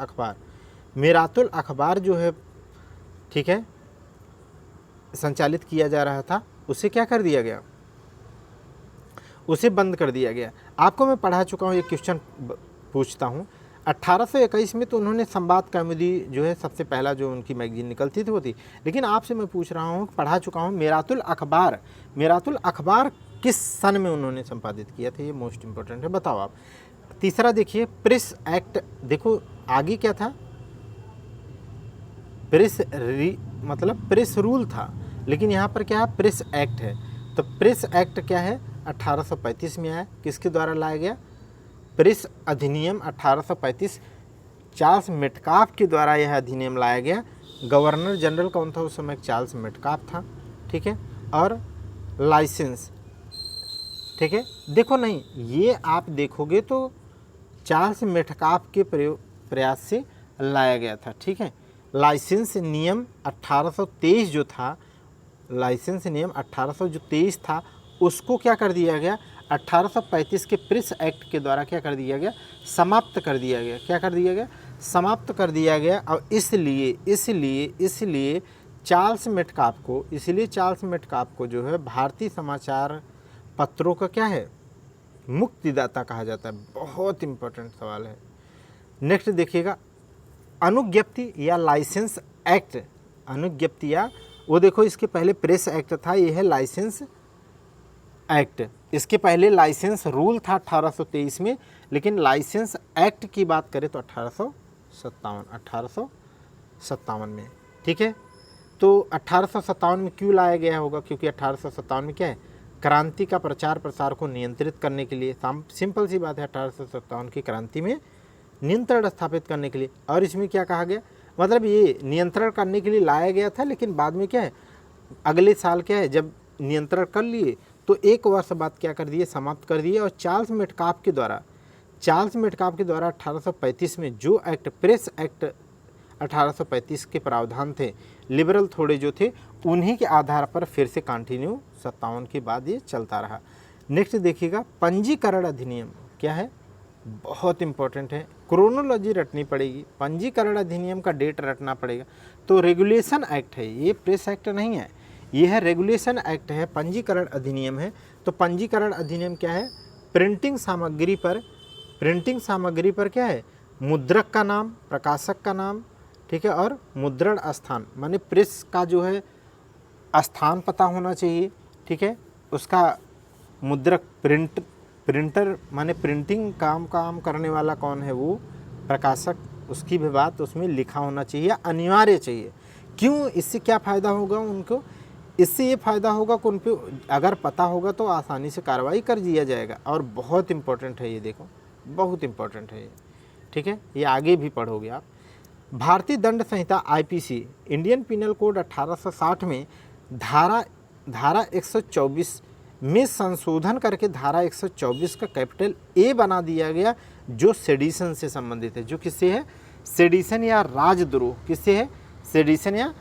अखबार जो है, ठीक है, संचालित किया जा रहा था, उसे क्या कर दिया गया, उसे बंद कर दिया गया। आपको मैं पढ़ा चुका हूँ, एक क्वेश्चन पूछता हूँ। 1821 में तो उन्होंने संवाद कौमुदी जो है सबसे पहला जो उनकी मैगजीन निकलती थी वो थी, लेकिन आपसे मैं पूछ रहा हूँ, पढ़ा चुका हूँ, मेरातुल अखबार किस सन में उन्होंने संपादित किया था, ये मोस्ट इंपॉर्टेंट है, बताओ आप। तीसरा देखिए, प्रेस एक्ट। देखो आगे क्या था, मतलब प्रेस रूल था, लेकिन यहाँ पर क्या है, प्रेस एक्ट है। तो प्रेस एक्ट क्या है, 1835 में आया। किसके द्वारा लाया गया, प्रेस अधिनियम 1835, चार्ल्स मेटकाफ के द्वारा यह अधिनियम लाया गया। गवर्नर जनरल कौन था उस समय, चार्ल्स मेटकाफ था, ठीक है। और लाइसेंस, ठीक है, देखो नहीं, ये आप देखोगे तो चार्ल्स मेटकाफ के प्रयास से लाया गया था, ठीक है। लाइसेंस नियम 1823 जो था, लाइसेंस नियम 1823 था, उसको क्या कर दिया गया, 1835 के प्रेस एक्ट के द्वारा क्या कर दिया गया, समाप्त कर दिया गया। क्या कर दिया गया, समाप्त कर दिया गया। और इसलिए चार्ल्स मेटकाफ को जो है भारतीय समाचार पत्रों का क्या है, मुक्तिदाता कहा जाता है। बहुत इंपॉर्टेंट सवाल है। नेक्स्ट देखिएगा, अनुज्ञप्ति या लाइसेंस एक्ट। अनुज्ञप्ति या, वो देखो इसके पहले प्रेस एक्ट था, ये है लाइसेंस एक्ट। इसके पहले लाइसेंस रूल था 1823 में, लेकिन लाइसेंस एक्ट की बात करें तो 1857 में, ठीक है। तो 1857 में क्यों लाया गया होगा, क्योंकि 1857 में क्या है, क्रांति का प्रचार प्रसार को नियंत्रित करने के लिए, सिंपल सी बात है, 1857 की क्रांति में नियंत्रण स्थापित करने के लिए। और इसमें क्या कहा गया, मतलब ये नियंत्रण करने के लिए लाया गया था, लेकिन बाद में क्या है, अगले साल क्या है, जब नियंत्रण कर लिए तो एक वर्ष बाद क्या कर दिए, समाप्त कर दिए। और चार्ल्स मेटकाफ के द्वारा 1835 में जो एक्ट, प्रेस एक्ट 1835 के प्रावधान थे, लिबरल थोड़े जो थे, उन्हीं के आधार पर फिर से कंटिन्यू 57 के बाद ये चलता रहा। नेक्स्ट देखिएगा, पंजीकरण अधिनियम क्या है, बहुत इंपॉर्टेंट है, क्रोनोलॉजी रटनी पड़ेगी, पंजीकरण अधिनियम का डेट रटना पड़ेगा। तो रेगुलेशन एक्ट है, ये प्रेस एक्ट नहीं है, ये है रेगुलेशन एक्ट है, पंजीकरण अधिनियम है। तो पंजीकरण अधिनियम क्या है, प्रिंटिंग सामग्री पर क्या है, मुद्रक का नाम, प्रकाशक का नाम, ठीक है, और मुद्रण स्थान माने प्रेस का जो है स्थान पता होना चाहिए, ठीक है, उसका मुद्रक प्रिंटर माने प्रिंटिंग काम करने वाला कौन है, वो प्रकाशक, उसकी भी बात उसमें लिखा होना चाहिए, अनिवार्य चाहिए। क्यों? इससे क्या फ़ायदा होगा उनको? इससे ये फ़ायदा होगा कि उन पर अगर पता होगा तो आसानी से कार्रवाई कर दिया जाएगा। और बहुत इम्पोर्टेंट है ये, देखो बहुत इम्पोर्टेंट है ये, ठीक है, ये आगे भी पढ़ोगे आप। भारतीय दंड संहिता आईपीसी, इंडियन पिनल कोड 1860 में धारा 124 में संशोधन करके धारा 124 का कैपिटल ए बना दिया गया, जो सेडिशन से संबंधित है। जो किससे है? सेडिशन या राजद्रोह। किससे है? सेडिशन या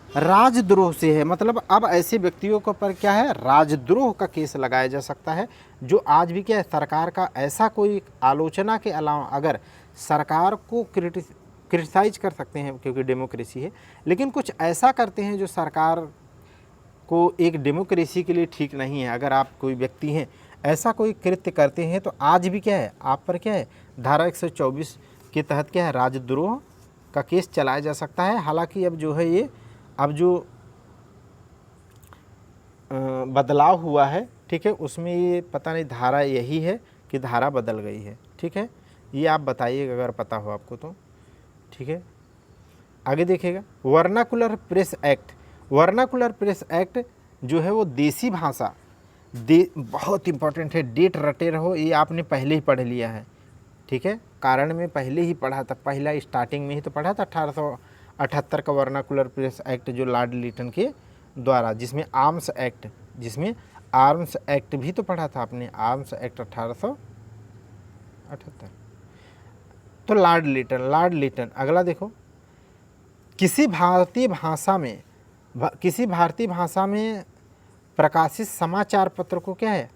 राजद्रोह से है। मतलब अब ऐसे व्यक्तियों को पर क्या है, राजद्रोह का केस लगाया जा सकता है। जो आज भी क्या है, सरकार का ऐसा कोई आलोचना के अलावा अगर सरकार को क्रिटिसाइज कर सकते हैं क्योंकि डेमोक्रेसी है, लेकिन कुछ ऐसा करते हैं जो सरकार को एक डेमोक्रेसी के लिए ठीक नहीं है। अगर आप कोई व्यक्ति हैं ऐसा कोई कृत्य करते हैं तो आज भी क्या है, आप पर क्या है, धारा 124 के तहत क्या है, राजद्रोह का केस चलाया जा सकता है। हालांकि अब जो है ये अब जो बदलाव हुआ है, ठीक है, उसमें ये पता नहीं धारा यही है कि धारा बदल गई है, ठीक है, ये आप बताइएगा अगर पता हो आपको तो, ठीक है। आगे देखिएगा, vernacular press act. Vernacular press act जो है वो देसी भाषा बहुत इंपॉर्टेंट है, डेट रटे रहो, ये आपने पहले ही पढ़ लिया है, ठीक है, कारण में पहले ही पढ़ा था, पहला स्टार्टिंग में ही तो पढ़ा था 1878 का वर्नाकुलर प्रेस एक्ट जो लॉर्ड लिटन के द्वारा, जिसमें आर्म्स एक्ट भी तो पढ़ा था आपने, आर्म्स एक्ट 1878। तो लॉर्ड लिटन। अगला देखो, किसी भारतीय भाषा में प्रकाशित समाचार पत्र को क्या है,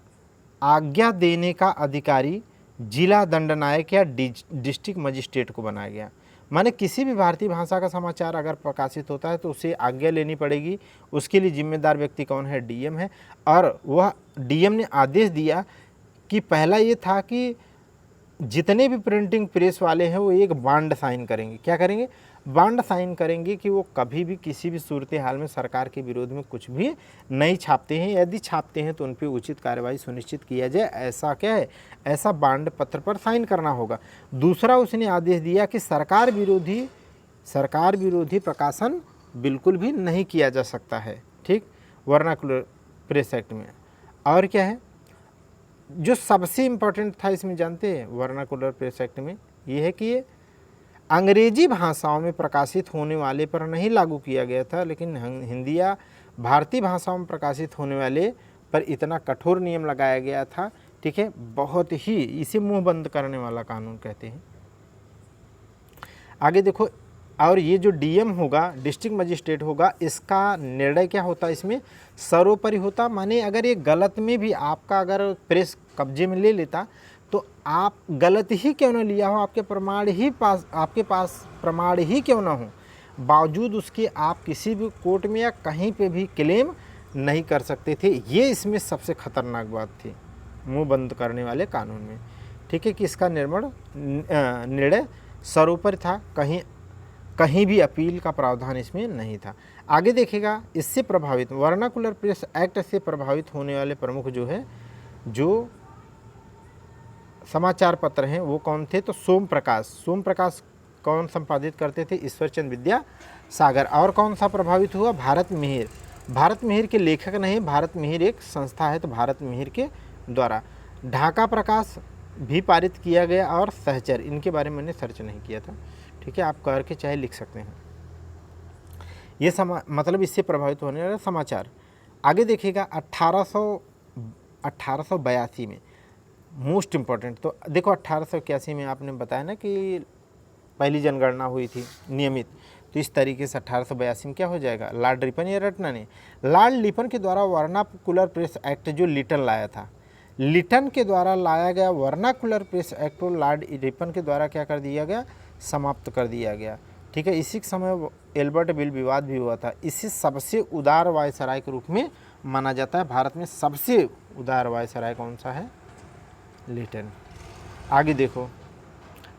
आज्ञा देने का अधिकारी जिला दंडनायक या डिस्ट्रिक्ट मजिस्ट्रेट को बनाया गया। माने किसी भी भारतीय भाषा का समाचार अगर प्रकाशित होता है तो उसे आज्ञा लेनी पड़ेगी। उसके लिए जिम्मेदार व्यक्ति कौन है? डीएम है। और वह डीएम ने आदेश दिया कि पहला ये था कि जितने भी प्रिंटिंग प्रेस वाले हैं वो एक बॉन्ड साइन करेंगे। क्या करेंगे? बॉन्ड साइन करेंगे कि वो कभी भी किसी भी सूरत हाल में सरकार के विरोध में कुछ भी नहीं छापते हैं, यदि छापते हैं तो उन पर उचित कार्रवाई सुनिश्चित किया जाए। ऐसा क्या है, ऐसा बॉन्ड पत्र पर साइन करना होगा। दूसरा उसने आदेश दिया कि सरकार विरोधी प्रकाशन बिल्कुल भी नहीं किया जा सकता है, ठीक, वर्नाकुलर प्रेस एक्ट में। और क्या है जो सबसे इम्पोर्टेंट था इसमें, जानते हैं, वर्नाकुलर प्रेस एक्ट में ये है कि ये अंग्रेजी भाषाओं में प्रकाशित होने वाले पर नहीं लागू किया गया था, लेकिन हिंदी या भारतीय भाषाओं में प्रकाशित होने वाले पर इतना कठोर नियम लगाया गया था, ठीक है, बहुत ही, इसे मुंह बंद करने वाला कानून कहते हैं। आगे देखो, और ये जो डीएम होगा, डिस्ट्रिक्ट मजिस्ट्रेट होगा, इसका निर्णय क्या होता है, इसमें सर्वोपरि होता। माने अगर ये गलत में भी आपका अगर प्रेस कब्जे में ले लेता तो आप गलत ही क्यों न लिया हो, आपके पास प्रमाण ही क्यों ना हो, बावजूद उसके आप किसी भी कोर्ट में या कहीं पे भी क्लेम नहीं कर सकते थे। ये इसमें सबसे खतरनाक बात थी मुंह बंद करने वाले कानून में, ठीक है, कि इसका निर्णय सर्वोपरि था, कहीं भी अपील का प्रावधान इसमें नहीं था। आगे देखेगा, इससे प्रभावित वर्नाकुलर प्रेस एक्ट से प्रभावित होने वाले प्रमुख जो समाचार पत्र हैं वो कौन थे? तो सोम प्रकाश कौन संपादित करते थे? ईश्वरचंद्र विद्यासागर। और कौन सा प्रभावित हुआ? भारत मिहिर के लेखक नहीं, भारत मिहिर एक संस्था है, तो भारत मिहिर के द्वारा। ढाका प्रकाश भी पारित किया गया, और सहचर, इनके बारे में मैंने सर्च नहीं किया था, ठीक है, आप करके चाहे लिख सकते हैं। ये मतलब इससे प्रभावित होने वाले समाचार। आगे देखिएगा, 1882 में मोस्ट इम्पॉर्टेंट, तो देखो 1881 में आपने बताया ना कि पहली जनगणना हुई थी नियमित, तो इस तरीके से 1882 में क्या हो जाएगा, लॉर्ड रिपन या रटना ने, लॉर्ड लिपन के द्वारा वर्नाकुलर प्रेस एक्ट जो लिटन लाया था, लिटन के द्वारा लाया गया वर्नाकुलर प्रेस एक्ट को लॉर्ड रिपन के द्वारा क्या कर दिया गया, समाप्त कर दिया गया, ठीक है। इसी समय एल्बर्ट बिल विवाद भी हुआ था। इसे सबसे उदार वायसराय के रूप में माना जाता है। भारत में सबसे उदार वायसराय कौन सा है? लिटन। आगे देखो,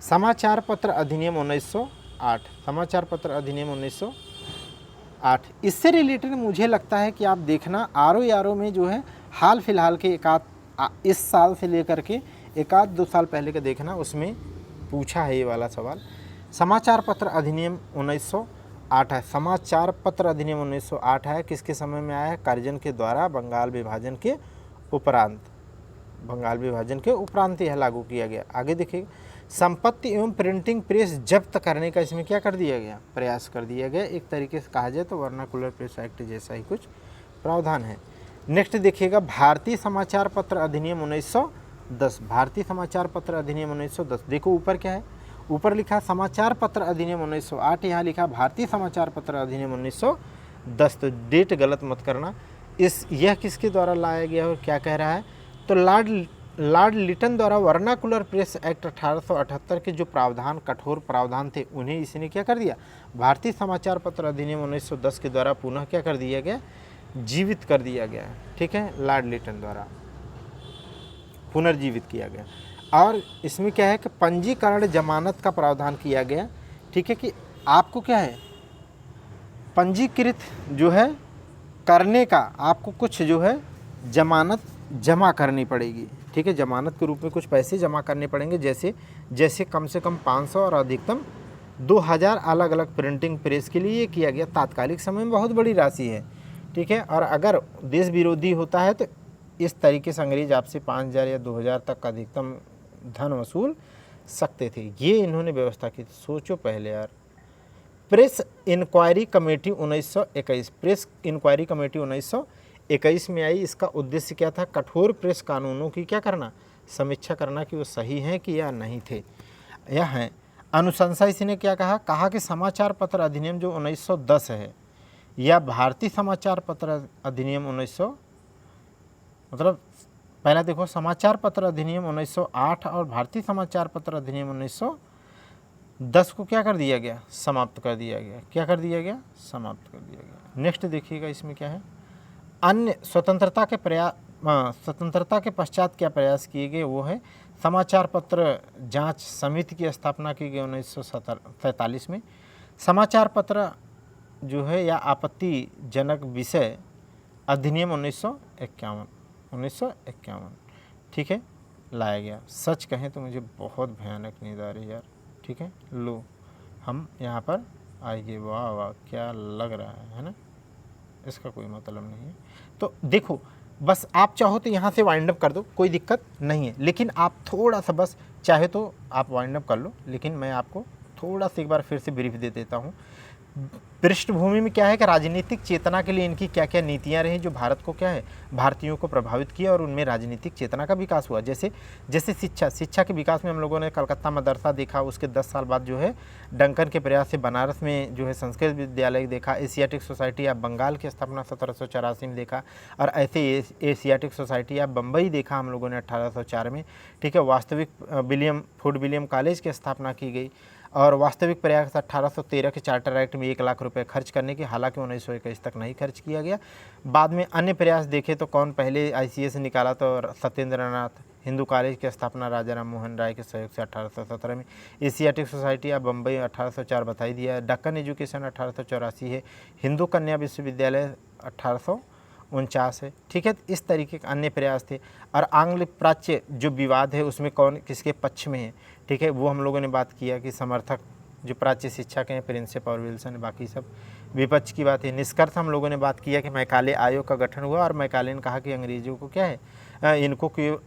समाचार पत्र अधिनियम 1908 समाचार पत्र अधिनियम 1908। इससे रिलेटेड मुझे लगता है कि आप देखना आर में जो है हाल फिलहाल के इस साल से लेकर के एक आध 2 साल पहले का देखना, उसमें पूछा है ये वाला सवाल। समाचार पत्र अधिनियम 1908 है। समाचार पत्र अधिनियम 1908 है, किसके समय में आया है? कर्जन के द्वारा बंगाल विभाजन के उपरांत यह लागू किया गया। आगे देखिए, संपत्ति एवं प्रिंटिंग प्रेस जब्त करने का इसमें क्या कर दिया गया? प्रयास कर दिया गया। एक तरीके से कहा जाए तो वर्नाकुलर प्रेस एक्ट जैसा ही कुछ प्रावधान है। नेक्स्ट देखिएगा, भारतीय समाचार पत्र अधिनियम 1910। भारतीय समाचार पत्र अधिनियम 1910, देखो ऊपर क्या है? ऊपर लिखा समाचार पत्र अधिनियम 1908, यहाँ लिखा भारतीय समाचार पत्र अधिनियम 1910। तो डेट गलत मत करना। यह किसके द्वारा लाया गया और क्या कह रहा है? तो लॉर्ड लिटन द्वारा वर्नाकुलर प्रेस एक्ट 1878 के जो प्रावधान, कठोर प्रावधान थे, उन्हें इसने क्या कर दिया? भारतीय समाचार पत्र अधिनियम 1910 के द्वारा पुनः क्या कर दिया गया? जीवित कर दिया गया है। ठीक है, लॉर्ड लिटन द्वारा पुनर्जीवित किया गया। और इसमें क्या है कि पंजीकरण जमानत का प्रावधान किया गया। ठीक है, कि आपको क्या है, पंजीकृत जो है करने का आपको कुछ जो है जमानत जमा करनी पड़ेगी। ठीक है, जमानत के रूप में कुछ पैसे जमा करने पड़ेंगे, जैसे कम से कम 500 और अधिकतम 2000 अलग अलग प्रिंटिंग प्रेस के लिए ये किया गया। तात्कालिक समय में बहुत बड़ी राशि है। ठीक है, और अगर देश विरोधी होता है तो इस तरीके से अंग्रेज आपसे 5000 या 2000 तक का अधिकतम धन वसूल सकते थे। ये इन्होंने व्यवस्था की थी। सोचो पहले यार। Press inquiry committee 1921, press inquiry committee 1921 में आई। इसका उद्देश्य क्या था? कठोर प्रेस कानूनों की क्या करना? समीक्षा करना कि वो सही हैं कि या नहीं थे। यह है अनुशंसा। इसने क्या कहा कि समाचार पत्र अधिनियम जो 1910 है या भारतीय समाचार पत्र अधिनियम 1900, मतलब पहला देखो, समाचार पत्र अधिनियम 1908 और भारतीय समाचार पत्र अधिनियम 1910 को क्या कर दिया गया? समाप्त कर दिया गया। क्या कर दिया गया? समाप्त कर दिया गया। नेक्स्ट देखिएगा, इसमें क्या है? अन्य स्वतंत्रता के पश्चात क्या प्रयास किए गए? वो है समाचार पत्र जांच समिति की स्थापना की गई 1943 में। समाचार पत्र जो है या आपत्तिजनक विषय अधिनियम 1951, ठीक है, लाया गया। सच कहें तो मुझे बहुत भयानक नींद आ रही है यार। ठीक है, लो हम यहाँ पर आएंगे। वाह वाह, क्या लग रहा है ना? इसका कोई मतलब नहीं है। तो देखो, बस आप चाहो तो यहाँ से वाइंड अप कर दो, कोई दिक्कत नहीं है। लेकिन आप थोड़ा सा बस चाहे तो आप वाइंड अप कर लो, लेकिन मैं आपको थोड़ा सा एक बार फिर से ब्रीफ दे देता हूँ। पृष्ठभूमि में क्या है कि राजनीतिक चेतना के लिए इनकी क्या क्या नीतियां रही जो भारत को क्या है, भारतीयों को प्रभावित किया और उनमें राजनीतिक चेतना का विकास हुआ। जैसे शिक्षा के विकास में हम लोगों ने कलकत्ता मदरसा देखा। उसके 10 साल बाद जो है डंकन के प्रयास से बनारस में जो है संस्कृत विद्यालय देखा। एशियाटिक सोसाइटी ऑफ बंगाल की स्थापना 1784 में देखा। और ऐसे एशियाटिक सोसाइटी ऑफ बम्बई देखा हम लोगों ने 1804 में। ठीक है, वास्तविक विलियम कॉलेज की स्थापना की गई। और वास्तविक प्रयास 1813 के चार्टर एक्ट में 1 लाख रुपए खर्च करने की, हालांकि 1921 तक नहीं खर्च किया गया। बाद में अन्य प्रयास देखे तो कौन पहले ICS निकाला तो सत्येंद्र नाथ। हिंदू कॉलेज की स्थापना राजा राम मोहन राय के सहयोग से 1817 में। एशियाटिक सोसाइटी ऑफ बम्बई 1804 बताई दिया। डक्कन एजुकेशन 1884 है। हिंदू कन्या विश्वविद्यालय 1849 है। ठीक है, इस तरीके के अन्य प्रयास थे। और आंग्ल प्राच्य जो विवाद है उसमें कौन किसके पक्ष में है, ठीक है, वो हम लोगों ने बात किया कि समर्थक जो प्राच्य शिक्षक हैं प्रिंसिप और विल्सन, बाकी सब विपक्ष की बात है। निष्कर्ष हम लोगों ने बात किया कि मैकाले आयोग का गठन हुआ और मैकाले ने कहा कि अंग्रेजों को क्या है,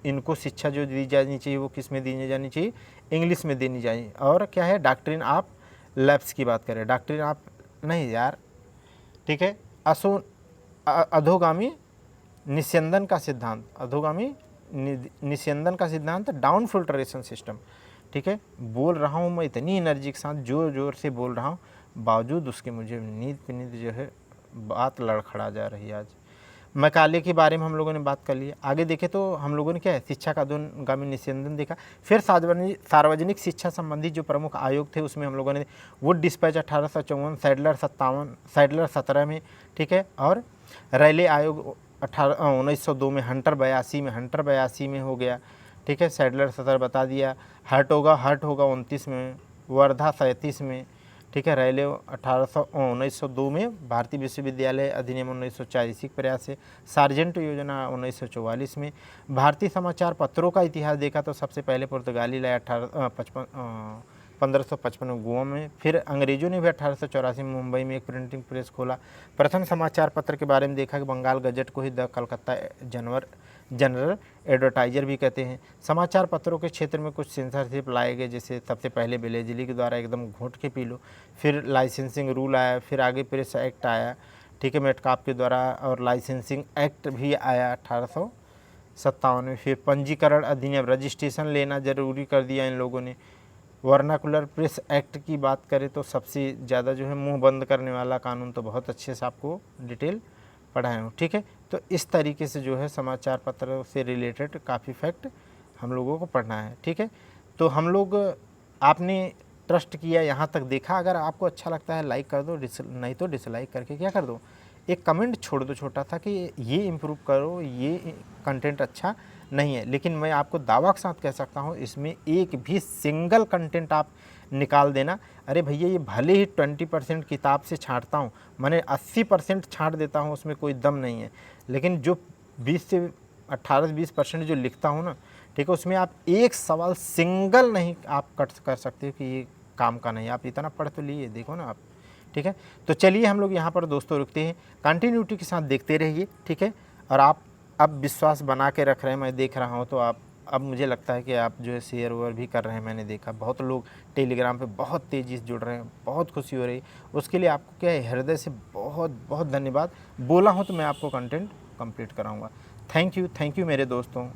इनको शिक्षा जो दी जानी चाहिए वो किस में दी जानी चाहिए, इंग्लिश में देनी चाहिए। और क्या है, डॉक्ट्रिन ऑफ लैप्स की बात करें, डॉक्ट्रिन ऑफ नहीं यार, ठीक है, अधोगामी निस्यंदन का सिद्धांत, अधोगामी निस्यंदन का सिद्धांत, डाउन फिल्ट्रेशन सिस्टम। ठीक है, बोल रहा हूँ मैं इतनी एनर्जी के साथ, जोर जोर से बोल रहा हूँ, बावजूद उसके मुझे नींद जो है बात लड़खड़ा जा रही है। आज मैकाले के बारे में हम लोगों ने बात कर ली। आगे देखें तो हम लोगों ने क्या है, शिक्षा का अधोगामी निस्यंदन देखा। फिर सार्वजनिक शिक्षा संबंधी जो प्रमुख आयोग थे उसमें हम लोगों ने वुड डिस्पैच 1854, सैडलर 17 में, ठीक है, और रैले आयोग 1902 में, हंटर 82 में हो गया। ठीक है, सैडलर 17 बता दिया। हर्ट होगा 29 में, वर्धा 37 में, ठीक ठीक है। रैले 1902 में, भारतीय विश्वविद्यालय अधिनियम 1940 की प्रयास से, सार्जेंट योजना 1944 में। भारतीय समाचार पत्रों का इतिहास देखा तो सबसे पहले पुर्तगाली लाए 1555 में गोवा में। फिर अंग्रेजों ने भी 1884 में मुंबई में एक प्रिंटिंग प्रेस खोला। प्रथम समाचार पत्र के बारे में देखा कि बंगाल गजट को ही द कलकत्ता जनरल एडवर्टाइजर भी कहते हैं। समाचार पत्रों के क्षेत्र में कुछ सेंसरशिप लाए गए, जैसे सबसे पहले बेलेजली के द्वारा एकदम घोट के पी लो, फिर लाइसेंसिंग रूल आया, फिर आगे प्रेस एक्ट आया, ठीक है, मेटकाप के द्वारा, और लाइसेंसिंग एक्ट भी आया 1857 में। फिर पंजीकरण अधिनियम, रजिस्ट्रेशन लेना जरूरी कर दिया इन लोगों ने। वर्नाकुलर प्रेस एक्ट की बात करें तो सबसे ज़्यादा जो है मुंह बंद करने वाला कानून, तो बहुत अच्छे से आपको डिटेल पढ़ाए हूँ, ठीक है। तो इस तरीके से जो है समाचार पत्र से रिलेटेड काफ़ी फैक्ट हम लोगों को पढ़ना है, ठीक है। तो हम लोग, आपने ट्रस्ट किया, यहाँ तक देखा, अगर आपको अच्छा लगता है लाइक कर दो, नहीं तो डिसलाइक करके क्या कर दो, एक कमेंट छोड़ दो छोटा था कि ये इम्प्रूव करो, ये कंटेंट अच्छा नहीं है। लेकिन मैं आपको दावा के साथ कह सकता हूँ, इसमें एक भी सिंगल कंटेंट आप निकाल देना, अरे भैया ये भले ही 20% किताब से छाँटता हूँ, मैंने 80% छाँट देता हूँ, उसमें कोई दम नहीं है। लेकिन जो 20 से 18-20% जो लिखता हूँ ना, ठीक है, उसमें आप एक सवाल सिंगल नहीं आप कट कर सकते हो कि ये काम का नहीं। आप इतना पढ़ तो लिए, देखो ना आप, ठीक है। तो चलिए हम लोग यहाँ पर दोस्तों रुकते हैं, कंटिन्यूटी के साथ देखते रहिए, ठीक है। और आप अब विश्वास बना के रख रहे हैं, मैं देख रहा हूँ, तो आप अब मुझे लगता है कि आप जो है शेयर वेयर भी कर रहे हैं। मैंने देखा बहुत लोग टेलीग्राम पे बहुत तेज़ी से जुड़ रहे हैं, बहुत खुशी हो रही है। उसके लिए आपको क्या है, हृदय से बहुत बहुत धन्यवाद। बोला हूँ तो मैं आपको कंटेंट कंप्लीट कराऊँगा। थैंक यू मेरे दोस्तों।